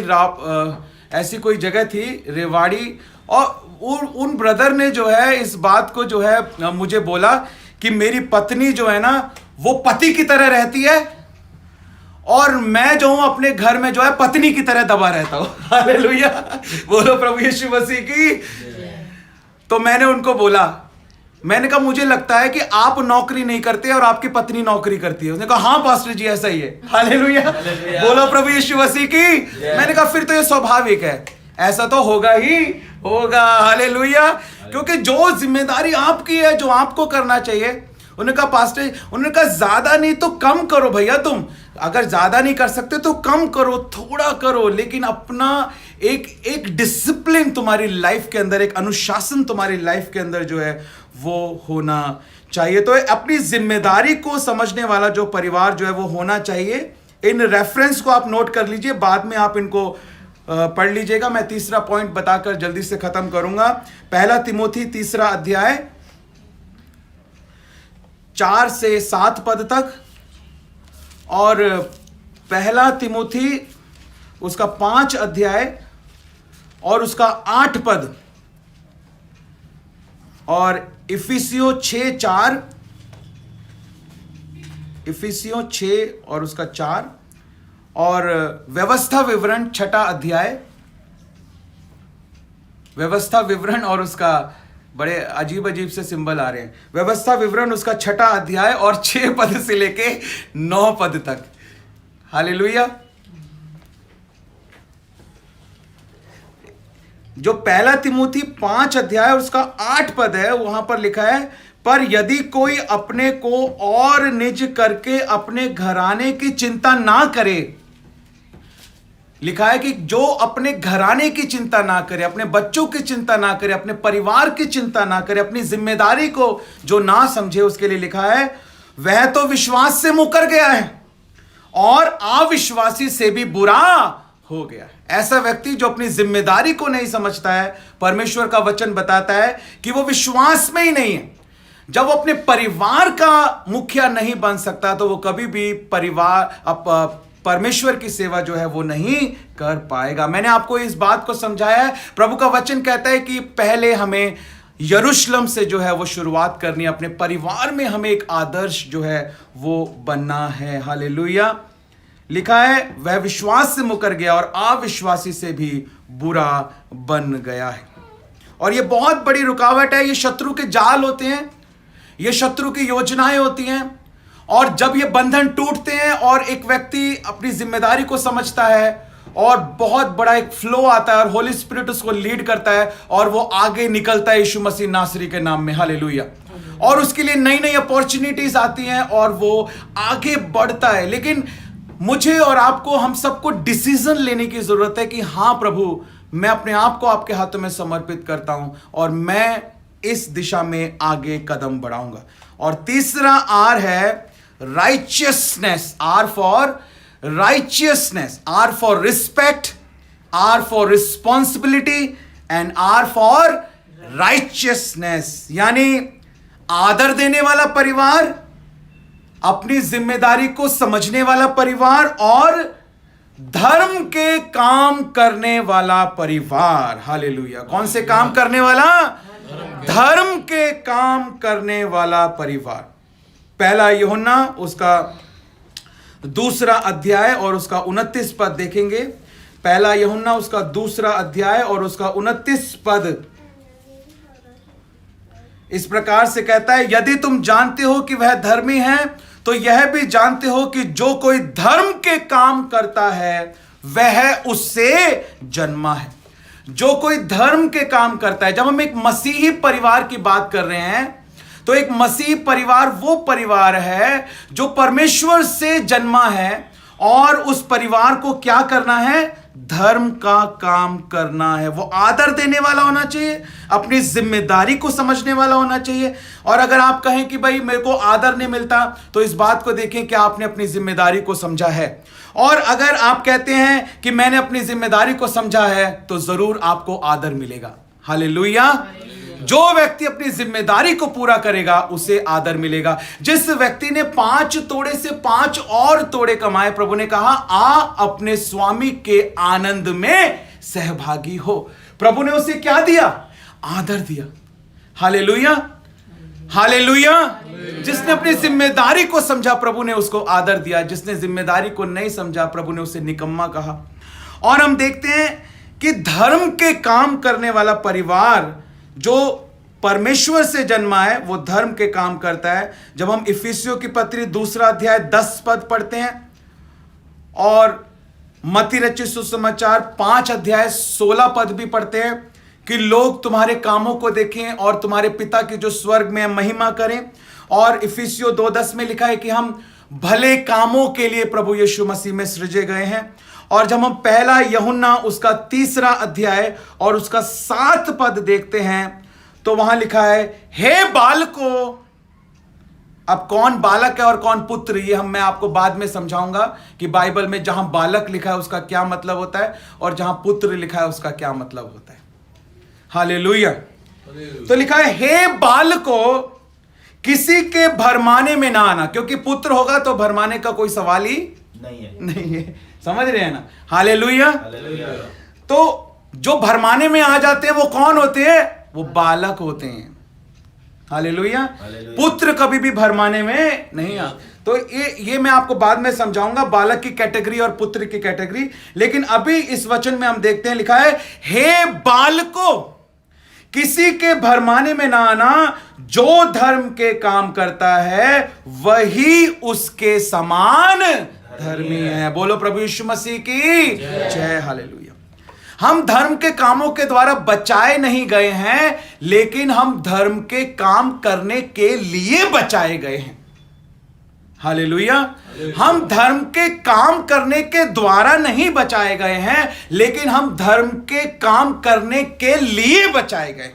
ऐसी कोई जगह थी, रेवाड़ी। और उन ब्रदर ने जो है इस बात को जो है मुझे बोला कि मेरी पत्नी जो है ना वो पति की तरह रहती है और मैं जो हूं अपने घर में जो है पत्नी की तरह दबा रहता हूं। हालेलुया। बोलो प्रभु यीशु मसीह की। तो मैंने उनको बोला, मैंने कहा मुझे लगता है कि आप नौकरी नहीं करते और आपकी पत्नी नौकरी करती है। उसने कहा हाँ पास्टर जी ऐसा ही है। हालेलुया। बोलो प्रभु यीशु मसीह की। मैंने कहा फिर तो ये स्वाभाविक है, ऐसा तो होगा ही होगा। हालेलुया। क्योंकि जो जिम्मेदारी आपकी है, जो आपको करना चाहिए। उन्होंने कहा पास्टर, उन्होंने कहा ज्यादा नहीं तो कम करो भैया, तुम अगर ज्यादा नहीं कर सकते तो कम करो, थोड़ा करो, लेकिन अपना एक डिसिप्लिन तुम्हारी लाइफ के अंदर, एक अनुशासन तुम्हारी लाइफ के अंदर जो है वो होना चाहिए। तो अपनी जिम्मेदारी को समझने वाला जो परिवार जो है वो होना चाहिए। इन रेफरेंस को आप नोट कर लीजिए, बाद में आप इनको पढ़ लीजिएगा। मैं तीसरा पॉइंट बताकर जल्दी से खत्म करूंगा। 1 तिमोथी 3 अध्याय 4 से 7 पद तक और 1 तिमोथी उसका 5 अध्याय और उसका 8 पद और इफिसियों 6:4, इफिसियों 6 और उसका 4 और व्यवस्था विवरण 6 अध्याय, व्यवस्था विवरण और उसका बड़े अजीब अजीब से सिंबल आ रहे हैं। व्यवस्था विवरण उसका 6 अध्याय और 6 पद से लेके 9 पद तक। हालेलुया। जो 1 तिमोथी 5 अध्याय और उसका 8 पद है, वहां पर लिखा है, पर यदि कोई अपने को और निज करके अपने घराने की चिंता ना करे लिखा है कि जो अपने घराने की चिंता ना करे, अपने बच्चों की चिंता ना करे, अपने परिवार की चिंता ना करे, अपनी जिम्मेदारी को जो ना समझे, उसके लिए लिखा है वह तो विश्वास से मुकर गया है और अविश्वासी से भी बुरा हो गया है। ऐसा व्यक्ति जो अपनी जिम्मेदारी को नहीं समझता है, परमेश्वर का वचन बताता है कि वो विश्वास में ही नहीं है। जब वो अपने परिवार का मुखिया नहीं बन सकता तो वो कभी भी परमेश्वर की सेवा जो है वो नहीं कर पाएगा। मैंने आपको इस बात को समझाया है। प्रभु का वचन कहता है कि पहले हमें यरूशलेम से जो है वो शुरुआत करनी है, अपने परिवार में हमें एक आदर्श जो है वो बनना है। हालेलुया। लिखा है वह विश्वास से मुकर गया और अविश्वासी से भी बुरा बन गया है। और ये बहुत बड़ी रुकावट है। ये शत्रु के जाल होते हैं, ये शत्रु की योजनाएं होती हैं। और जब ये बंधन टूटते हैं और एक व्यक्ति अपनी जिम्मेदारी को समझता है और बहुत बड़ा एक फ्लो आता है और होली स्पिरिट उसको लीड करता है और वो आगे निकलता है यीशु मसीह नासरी के नाम में। हालेलुया। और उसके लिए नई नई अपॉर्चुनिटीज आती हैं और वो आगे बढ़ता है। लेकिन मुझे और आपको, हम सबको डिसीजन लेने की जरूरत है कि हाँ प्रभु, मैं अपने आप को आपके हाथों में समर्पित करता हूं और मैं इस दिशा में आगे कदम बढ़ाऊंगा। और तीसरा आर है righteousness. R for righteousness, R for respect, R for responsibility and R for righteousness. यानी आदर देने वाला परिवार, अपनी जिम्मेदारी को समझने वाला परिवार और धर्म के काम करने वाला परिवार। हालेलुया। कौन से काम करने वाला? धर्म के काम करने वाला परिवार। पहला यूहन्ना उसका 2 अध्याय और उसका 29 पद देखेंगे। पहला यूहन्ना उसका 2 अध्याय और उसका 29 पद इस प्रकार से कहता है, यदि तुम जानते हो कि वह धर्मी है तो यह भी जानते हो कि जो कोई धर्म के काम करता है वह उससे जन्मा है। जो कोई धर्म के काम करता है। जब हम एक मसीही परिवार की बात कर रहे हैं तो एक मसीही परिवार वो परिवार है जो परमेश्वर से जन्मा है और उस परिवार को क्या करना है? धर्म का काम करना है। वो आदर देने वाला होना चाहिए, अपनी जिम्मेदारी को समझने वाला होना चाहिए। और अगर आप कहें कि भाई मेरे को आदर नहीं मिलता, तो इस बात को देखें कि आपने अपनी जिम्मेदारी को समझा है। और अगर आप कहते हैं कि मैंने अपनी जिम्मेदारी को समझा है तो जरूर आपको आदर मिलेगा। हालेलुया। जो व्यक्ति अपनी जिम्मेदारी को पूरा करेगा उसे आदर मिलेगा। जिस व्यक्ति ने 5 तोड़े से 5 और तोड़े कमाए, प्रभु ने कहा आ अपने स्वामी के आनंद में सहभागी हो। प्रभु ने उसे क्या दिया? आदर दिया। हालेलुया। हालेलुया। जिसने अपनी जिम्मेदारी को समझा, प्रभु ने उसको आदर दिया। जिसने जिम्मेदारी को नहीं समझा, प्रभु ने उसे निकम्मा कहा। और हम देखते हैं कि धर्म के काम करने वाला परिवार जो परमेश्वर से जन्मा है वो धर्म के काम करता है। जब हम इफिसियों की पत्री 2 अध्याय 10 पद पढ़ते हैं और मत्ती रचित सुसमाचार 5 अध्याय 16 पद भी पढ़ते हैं कि लोग तुम्हारे कामों को देखें और तुम्हारे पिता की जो स्वर्ग में महिमा करें। और इफिसियों 2:10 में लिखा है कि हम भले कामों के लिए प्रभु यीशु मसीह में सृजे गए हैं। और जब हम पहला यूहन्ना उसका 3 अध्याय और उसका 7 पद देखते हैं तो वहां लिखा है, हे बालकों। अब कौन बालक है और कौन पुत्र, ये मैं आपको बाद में समझाऊंगा कि बाइबल में जहां बालक लिखा है उसका क्या मतलब होता है और जहां पुत्र लिखा है उसका क्या मतलब होता है। हालेलुया। तो लिखा है, हे बालकों, किसी के भरमाने में ना आना। क्योंकि पुत्र होगा तो भरमाने का कोई सवाल ही नहीं है। समझ रहे हैं ना? हालेलुया। तो जो भरमाने में आ जाते हैं वो कौन होते हैं? वो बालक होते हैं। हालेलुया। पुत्र कभी भी भरमाने में नहीं आ। तो ये मैं आपको बाद में समझाऊंगा, बालक की कैटेगरी और पुत्र की कैटेगरी। लेकिन अभी इस वचन में हम देखते हैं, लिखा है, हे बालकों, किसी के भरमाने में ना आना। जो धर्म के काम करता है वही उसके समान धर्मी है। बोलो प्रभु यीशु मसीह की जय। हालेलुया। हम धर्म के कामों के द्वारा बचाए नहीं गए हैं, लेकिन हम धर्म के काम करने के लिए बचाए गए हैं। हालेलुया। हम धर्म के काम करने के द्वारा नहीं बचाए गए हैं, लेकिन हम धर्म के काम करने के लिए बचाए गए।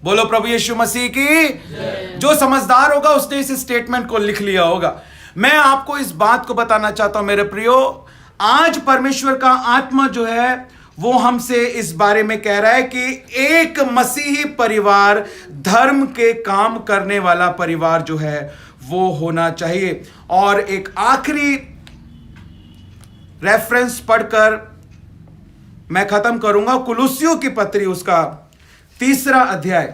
बोलो प्रभु यीशु मसीह की। जो समझदार होगा उसने इस स्टेटमेंट को लिख लिया होगा। मैं आपको इस बात को बताना चाहता हूं मेरे प्रियो, आज परमेश्वर का आत्मा जो है वो हमसे इस बारे में कह रहा है कि एक मसीही परिवार धर्म के काम करने वाला परिवार जो है वो होना चाहिए। और एक आखिरी रेफरेंस पढ़कर मैं खत्म करूंगा। कुलुस्सियों की पत्री, उसका 3 अध्याय,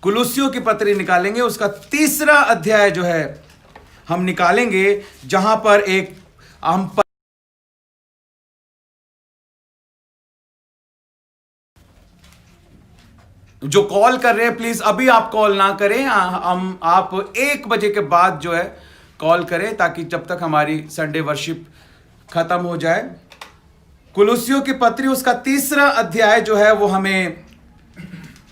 कुलुस्सियों की पत्री निकालेंगे, उसका 3 अध्याय जो है हम निकालेंगे, जहां पर एक हम जो कॉल कर रहे हैं प्लीज अभी आप कॉल ना करें, हम आप 1 बजे के बाद जो है कॉल करें, ताकि जब तक हमारी संडे वर्शिप खत्म हो जाए। कुलुस्सियों की पत्री उसका 3 अध्याय जो है वो हमें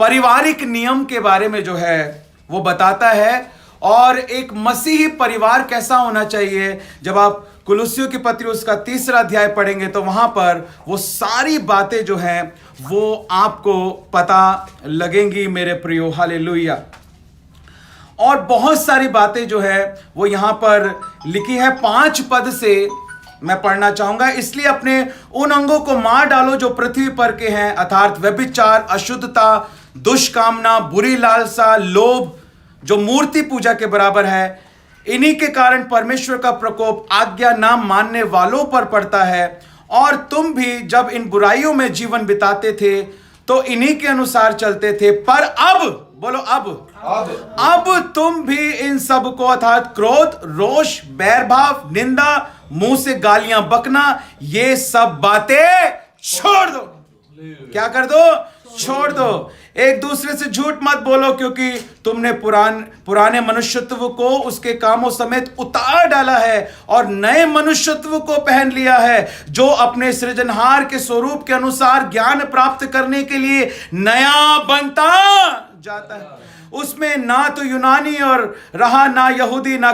पारिवारिक नियम के बारे में जो है वो बताता है, और एक मसीही परिवार कैसा होना चाहिए। जब आप कुलुस्सियों की पत्री उसका 3 अध्याय पढ़ेंगे तो वहां पर वो सारी बातें जो हैं वो आपको पता लगेंगी मेरे प्रियो। हालेलुया। और बहुत सारी बातें जो है वो यहां पर लिखी है। 5 पद से मैं पढ़ना चाहूंगा। इसलिए अपने उन अंगों को मार डालो जो पृथ्वी पर के हैं, अर्थात व्यभिचार, अशुद्धता, दुष्कामना, बुरी लालसा, लोभ, जो मूर्ति पूजा के बराबर है। इन्हीं के कारण परमेश्वर का प्रकोप आज्ञा ना मानने वालों पर पड़ता है। और तुम भी जब इन बुराइयों में जीवन बिताते थे तो इन्हीं के अनुसार चलते थे, पर अब, बोलो अब तुम भी इन सब को, अर्थात क्रोध, रोष, बैरभाव, निंदा, मुंह से गालियां बकना, ये सब बातें छोड़ दो। क्या कर दो? छोड़ दो। एक दूसरे से झूठ मत बोलो, क्योंकि तुमने पुराने मनुष्यत्व को उसके कामों समेत उतार डाला है और नए मनुष्यत्व को पहन लिया है, जो अपने सृजनहार के स्वरूप के अनुसार ज्ञान प्राप्त करने के लिए नया बनता जाता है। उसमें ना तो यूनानी और रहा, ना यहूदी, ना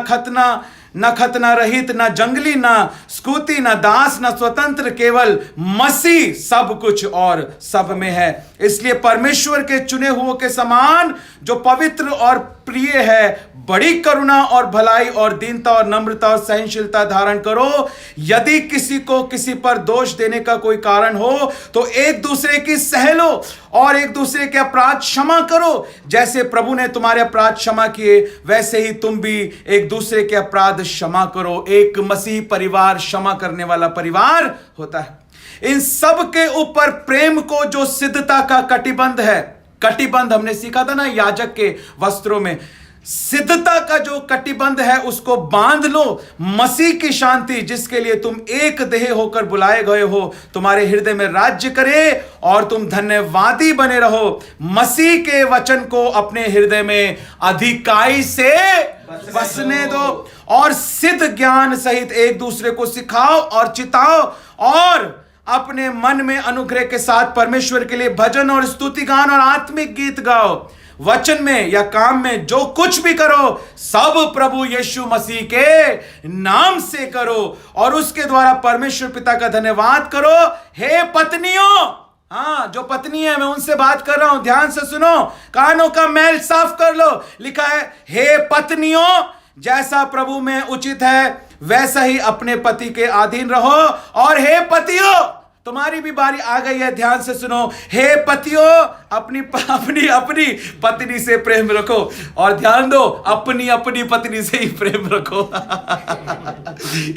खतना रहित, ना जंगली, ना स्कूती, ना दास, ना स्वतंत्र, केवल मसीह सब कुछ और सब में है। इसलिए परमेश्वर के चुने हुओं के समान जो पवित्र और प्रिय है, बड़ी करुणा और भलाई और दीनता और नम्रता और सहनशीलता धारण करो। यदि किसी को किसी पर दोष देने का कोई कारण हो तो एक दूसरे की सह लो और एक दूसरे के अपराध क्षमा करो। जैसे प्रभु ने तुम्हारे अपराध क्षमा किए, वैसे ही तुम भी एक दूसरे के अपराध क्षमा करो। एक मसीह परिवार क्षमा करने वाला परिवार होता है। इन सब के ऊपर प्रेम को जो सिद्धता का कटिबंध है, कटिबंध हमने सीखा था ना याजक के वस्त्रों में, सिद्धता का जो कटिबंध है उसको बांध लो। मसीह की शांति, जिसके लिए तुम एक देह होकर बुलाए गए हो, तुम्हारे हृदय में राज्य करे और तुम धन्यवादी बने रहो। मसीह के वचन को अपने हृदय में अधिकाई से बसने दो और सिद्ध ज्ञान सहित एक दूसरे को सिखाओ और चिताओ, और अपने मन में अनुग्रह के साथ परमेश्वर के लिए भजन और स्तुति गान और आत्मिक गीत गाओ। वचन में या काम में जो कुछ भी करो, सब प्रभु यीशु मसीह के नाम से करो और उसके द्वारा परमेश्वर पिता का धन्यवाद करो। हे पत्नियों, हाँ जो पत्नी है मैं उनसे बात कर रहा हूं, ध्यान से सुनो, कानों का मैल साफ कर लो। लिखा है, हे पत्नियों, जैसा प्रभु में उचित है वैसा ही अपने पति के अधीन रहो। और हे पतियों, तुम्हारी भी बारी आ गई है, ध्यान से सुनो। हे पतियों, अपनी पत्नी से प्रेम रखो। और ध्यान दो, अपनी पत्नी से ही प्रेम रखो।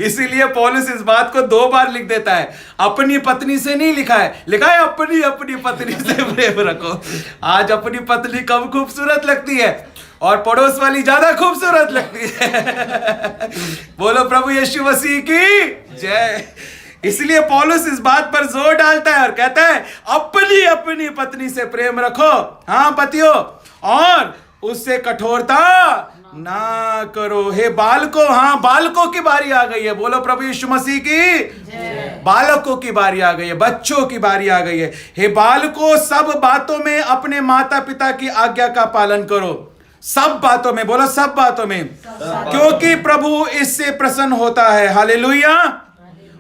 इसीलिए पौलुस इस बात को 2 बार लिख देता है। अपनी पत्नी से नहीं लिखा है, लिखा है अपनी पत्नी से प्रेम रखो। आज अपनी पत्नी कम खूबसूरत लगती है और पड़ोस वाली ज्यादा खूबसूरत लगती है। बोलो प्रभु यीशु मसीह की जय। इसलिए पौलुस इस बात पर जोर डालता है और कहता है, अपनी पत्नी से प्रेम रखो, हाँ पतियों, और उससे कठोरता ना करो। हे बालकों, हाँ बालकों की बारी आ गई है। बोलो प्रभु यीशु मसीह की, बालकों की बारी आ गई है, बच्चों की बारी आ गई है। हे बालकों, सब बातों में अपने माता पिता की आज्ञा का पालन करो। सब बातों में, बोलो सब बातों में, क्योंकि प्रभु इससे प्रसन्न होता है। हालेलुया।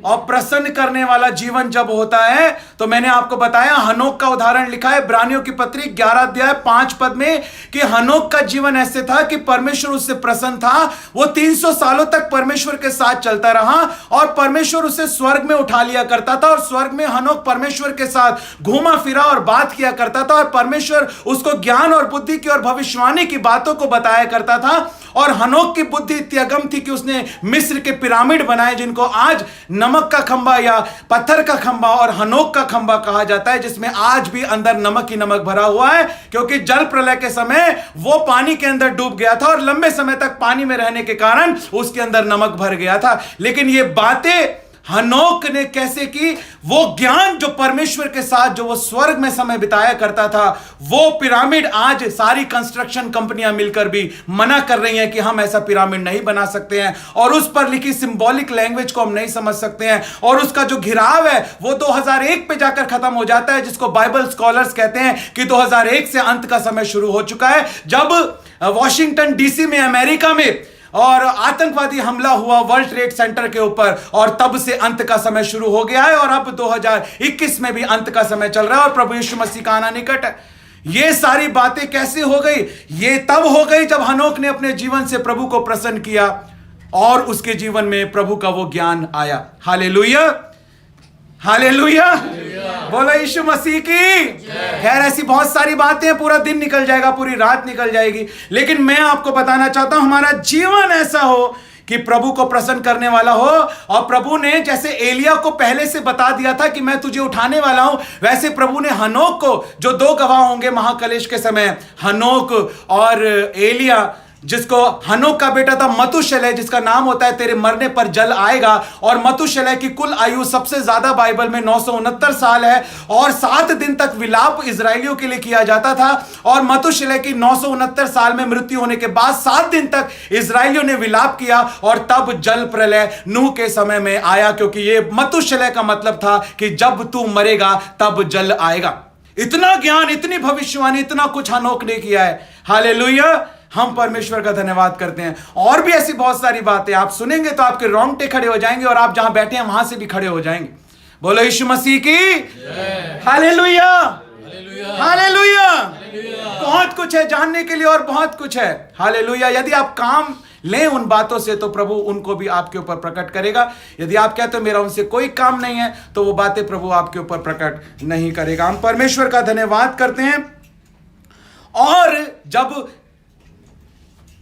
और प्रसन्न करने वाला जीवन जब होता है, तो मैंने आपको बताया हनोक का उदाहरण लिखा है इब्रानियों की पत्री 11 अध्याय 5 पद में कि हनोक का जीवन ऐसे था कि परमेश्वर उससे प्रसन्न था। वो 300 सालों तक परमेश्वर के साथ चलता रहा और परमेश्वर उसे स्वर्ग में उठा लिया करता था और स्वर्ग में हनोक परमेश्वर के साथ घूमा फिरा और बात किया करता था और परमेश्वर उसको ज्ञान और बुद्धि की और भविष्यवाणी की बातों को बताया करता था। और हनोक की बुद्धि इतनी अगम थी कि उसने मिस्र के पिरामिड बनाए, जिनको आज नमक का खंबा या पत्थर का खंबा और हनोक का खंबा कहा जाता है, जिसमें आज भी अंदर नमक ही नमक भरा हुआ है, क्योंकि जल प्रलय के समय वो पानी के अंदर डूब गया था और लंबे समय तक पानी में रहने के कारण उसके अंदर नमक भर गया था। लेकिन ये बातें हनोक ने कैसे की? वो ज्ञान जो परमेश्वर के साथ जो वो स्वर्ग में समय बिताया करता था, वो पिरामिड आज सारी कंस्ट्रक्शन कंपनियां मिलकर भी मना कर रही हैं कि हम ऐसा पिरामिड नहीं बना सकते हैं और उस पर लिखी सिंबॉलिक लैंग्वेज को हम नहीं समझ सकते हैं और उसका जो घिराव है वो 2001 पे जाकर खत्म हो जाता है, जिसको बाइबल स्कॉलर्स कहते हैं कि 2001 से अंत का समय शुरू हो चुका है, जब वॉशिंगटन डीसी में अमेरिका में और आतंकवादी हमला हुआ वर्ल्ड ट्रेड सेंटर के ऊपर और तब से अंत का समय शुरू हो गया है और अब 2021 में भी अंत का समय चल रहा है और प्रभु यीशु मसीह का आना निकट है। ये सारी बातें कैसे हो गई? ये तब हो गई जब हनोक ने अपने जीवन से प्रभु को प्रसन्न किया और उसके जीवन में प्रभु का वो ज्ञान आया। हालेलुया, हालेलुया, बोलो यीशु मसीह की। खैर ऐसी बहुत सारी बातें हैं, पूरा दिन निकल जाएगा, पूरी रात निकल जाएगी, लेकिन मैं आपको बताना चाहता हूं हमारा जीवन ऐसा हो कि प्रभु को प्रसन्न करने वाला हो। और प्रभु ने जैसे एलिया को पहले से बता दिया था कि मैं तुझे उठाने वाला हूं, वैसे प्रभु ने हनोक को, जो 2 गवाह होंगे महाकलेश के समय, हनोक और एलिया, जिसको हनोक का बेटा था मतुशलह, जिसका नाम होता है तेरे मरने पर जल आएगा, और मतुशलह की कुल आयु सबसे ज्यादा बाइबल में 969 साल है और 7 दिन तक विलाप इजरायलियों के लिए किया जाता था। और मतुशलह की 969 साल में मृत्यु होने के बाद 7 दिन तक इजरायलियों ने विलाप किया और तब जल प्रलय नूह के समय में आया, क्योंकि ये मतुशलह का मतलब था कि जब तू मरेगा तब जल आएगा। इतना ज्ञान, इतनी भविष्यवाणी, इतना कुछ हनोक ने किया है। हालेलुया, हम परमेश्वर का धन्यवाद करते हैं। और भी ऐसी बहुत सारी बातें आप सुनेंगे तो आपके रोंगटे खड़े हो जाएंगे और आप जहां बैठे हैं वहां से भी खड़े हो जाएंगे। बोलो यीशु मसीह की। Hallelujah, hallelujah. बहुत कुछ है जानने के लिए और बहुत कुछ है। हालेलुया। यदि आप काम लें उन बातों से तो प्रभु उनको भी आपके ऊपर प्रकट करेगा। यदि आप कहते हो मेरा उनसे कोई काम नहीं है, तो वो बातें प्रभु आपके ऊपर प्रकट नहीं करेगा। हम परमेश्वर का धन्यवाद करते हैं। और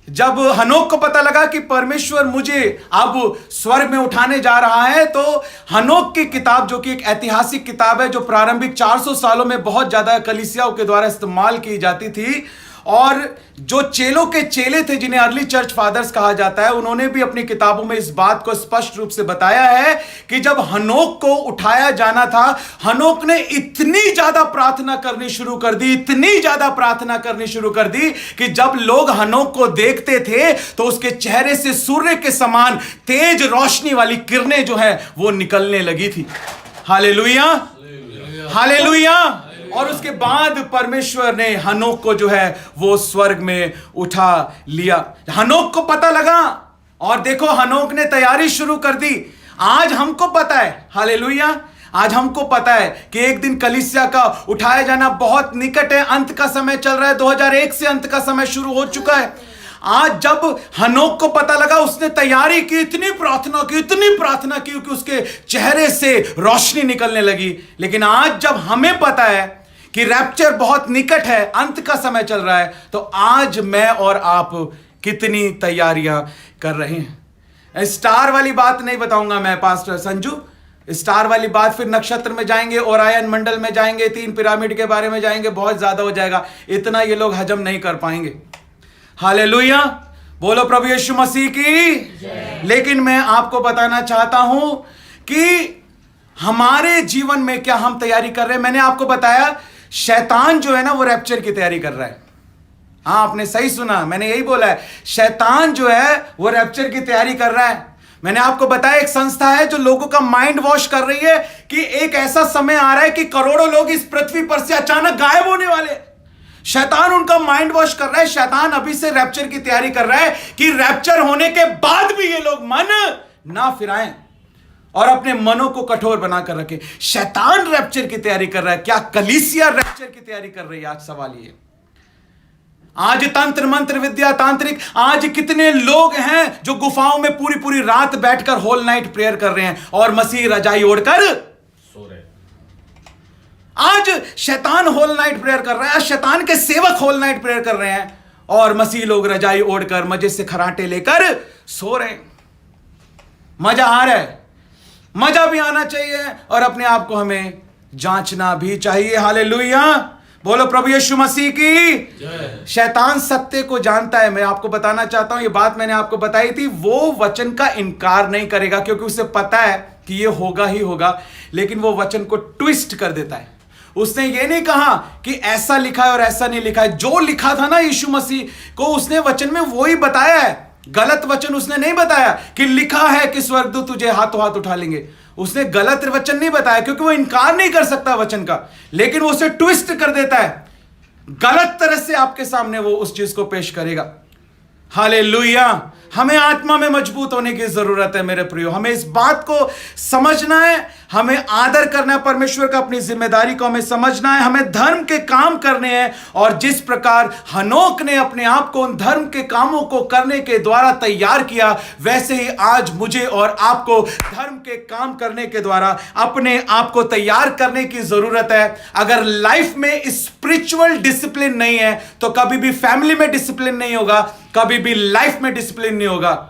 जब हनोक को पता लगा कि परमेश्वर मुझे अब स्वर्ग में उठाने जा रहा है, तो हनोक की किताब, जो कि एक ऐतिहासिक किताब है, जो प्रारंभिक 400 सालों में बहुत ज्यादा कलीसियाओं के द्वारा इस्तेमाल की जाती थी, और जो चेलों के चेले थे जिन्हें अर्ली चर्च फादर्स कहा जाता है, उन्होंने भी अपनी किताबों में इस बात को स्पष्ट रूप से बताया है कि जब हनोक को उठाया जाना था, हनोक ने इतनी ज्यादा प्रार्थना करनी शुरू कर दी, इतनी ज्यादा प्रार्थना करनी शुरू कर दी कि जब लोग हनोक को देखते थे तो उसके चेहरे से सूर्य के समान तेज रोशनी वाली किरणें जो है वो निकलने लगी थी। Hallelujah, hallelujah. और उसके बाद परमेश्वर ने हनोक को जो है वो स्वर्ग में उठा लिया। हनोक को पता लगा और देखो हनोक ने तैयारी शुरू कर दी। आज हमको पता है, हालेलुया, आज हमको पता है कि एक दिन कलीसिया का उठाया जाना बहुत निकट है। अंत का समय चल रहा है, 2001 से अंत का समय शुरू हो चुका है। आज जब हनोक को पता लगा, उसने तैयारी की, इतनी प्रार्थना की कि उसके चेहरे से रोशनी निकलने लगी। लेकिन आज जब हमें पता है कि रैप्चर बहुत निकट है, अंत का समय चल रहा है, तो आज मैं और आप कितनी तैयारियां कर रहे हैं। स्टार वाली बात नहीं बताऊंगा मैं, पास्टर संजू। स्टार वाली बात फिर नक्षत्र में जाएंगे, ओरायन मंडल में जाएंगे, 3 पिरामिड के बारे में जाएंगे, बहुत ज्यादा हो जाएगा, इतना ये लोग हजम नहीं कर पाएंगे। हालेलुया, बोलो प्रभु यीशु मसीह की। लेकिन मैं आपको बताना चाहता हूं कि हमारे जीवन में क्या हम तैयारी कर रहे हैं। मैंने आपको बताया शैतान जो है ना वो रैप्चर की तैयारी कर रहा है। हाँ, आपने सही सुना, मैंने यही बोला है, शैतान जो है वो रैप्चर की तैयारी कर रहा है। मैंने आपको बताया एक संस्था है जो लोगों का माइंड वॉश कर रही है कि एक ऐसा समय आ रहा है कि करोड़ों लोग इस पृथ्वी पर से अचानक गायब होने वाले। शैतान उनका माइंड वॉश कर रहा है। शैतान अभी से रैप्चर की तैयारी कर रहा है कि रैप्चर होने के बाद भी ये लोग मन ना फिराएं और अपने मनों को कठोर बनाकर रखें। शैतान रैप्चर की तैयारी कर रहा है, क्या कलीसिया रैप्चर की तैयारी कर रही है? आज सवाल ये। आज तंत्र मंत्र विद्या तांत्रिक, आज कितने लोग हैं जो गुफाओं में पूरी पूरी रात बैठकर होल नाइट प्रेयर कर रहे हैं और मसीह रजाई ओढ़कर सो रहे हैं। आज शैतान होल नाइट प्रेयर कर रहा है, आज शैतान के सेवक होल नाइट प्रेयर कर रहे हैं और मसीह लोग रजाई ओढ़कर मजे से खराटे लेकर सो रहे हैं। मजा आ रहा है, मजा भी आना चाहिए और अपने आप को हमें जांचना भी चाहिए। हालेलुया, बोलो प्रभु यीशु मसीह की। शैतान सत्य को जानता है। मैं आपको बताना चाहता हूं, ये बात मैंने आपको बताई थी। वो वचन का इनकार नहीं करेगा क्योंकि उसे पता है कि ये होगा ही होगा, लेकिन वो वचन को ट्विस्ट कर देता है। उसने ये नहीं कहा कि ऐसा लिखा है और ऐसा नहीं लिखा है। जो लिखा था ना यीशु मसीह को, उसने वचन में वो ही बताया है। गलत वचन उसने नहीं बताया कि लिखा है कि स्वर्गदूत तुझे हाथों हाथ उठा लेंगे। उसने गलत वचन नहीं बताया क्योंकि वो इनकार नहीं कर सकता वचन का, लेकिन वो उसे ट्विस्ट कर देता है। गलत तरह से आपके सामने वो उस चीज को पेश करेगा। हालेलुया, हमें आत्मा में मजबूत होने की जरूरत है मेरे प्रियो। हमें इस बात को समझना है, हमें आदर करना है परमेश्वर का, अपनी जिम्मेदारी को हमें समझना है, हमें धर्म के काम करने हैं। और जिस प्रकार हनोक ने अपने आप को उन धर्म के कामों को करने के द्वारा तैयार किया, वैसे ही आज मुझे और आपको धर्म के काम करने के द्वारा अपने आप को तैयार करने की जरूरत है। अगर लाइफ में स्पिरिचुअल डिसिप्लिन नहीं है तो कभी भी फैमिली में डिसिप्लिन नहीं होगा, कभी भी लाइफ में डिसिप्लिन नहीं होगा।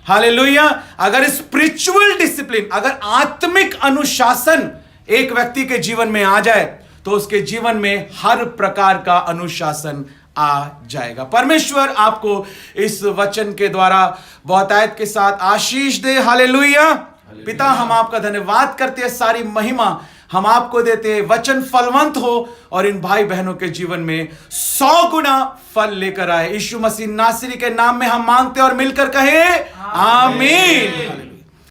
हालेलुया, अगर स्पिरिचुअल डिसिप्लिन, अगर आत्मिक अनुशासन एक व्यक्ति के जीवन में आ जाए तो उसके जीवन में हर प्रकार का अनुशासन आ जाएगा। परमेश्वर आपको इस वचन के द्वारा बहुतायत के साथ आशीष दे। हालेलुया। पिता, हम आपका धन्यवाद करते हैं, सारी महिमा हम आपको देते हैं। वचन फलवंत हो और इन भाई बहनों के जीवन में 100 गुना फल लेकर आए। यीशु मसीह नासरी के नाम में हम मांगते और मिलकर कहे आमीन।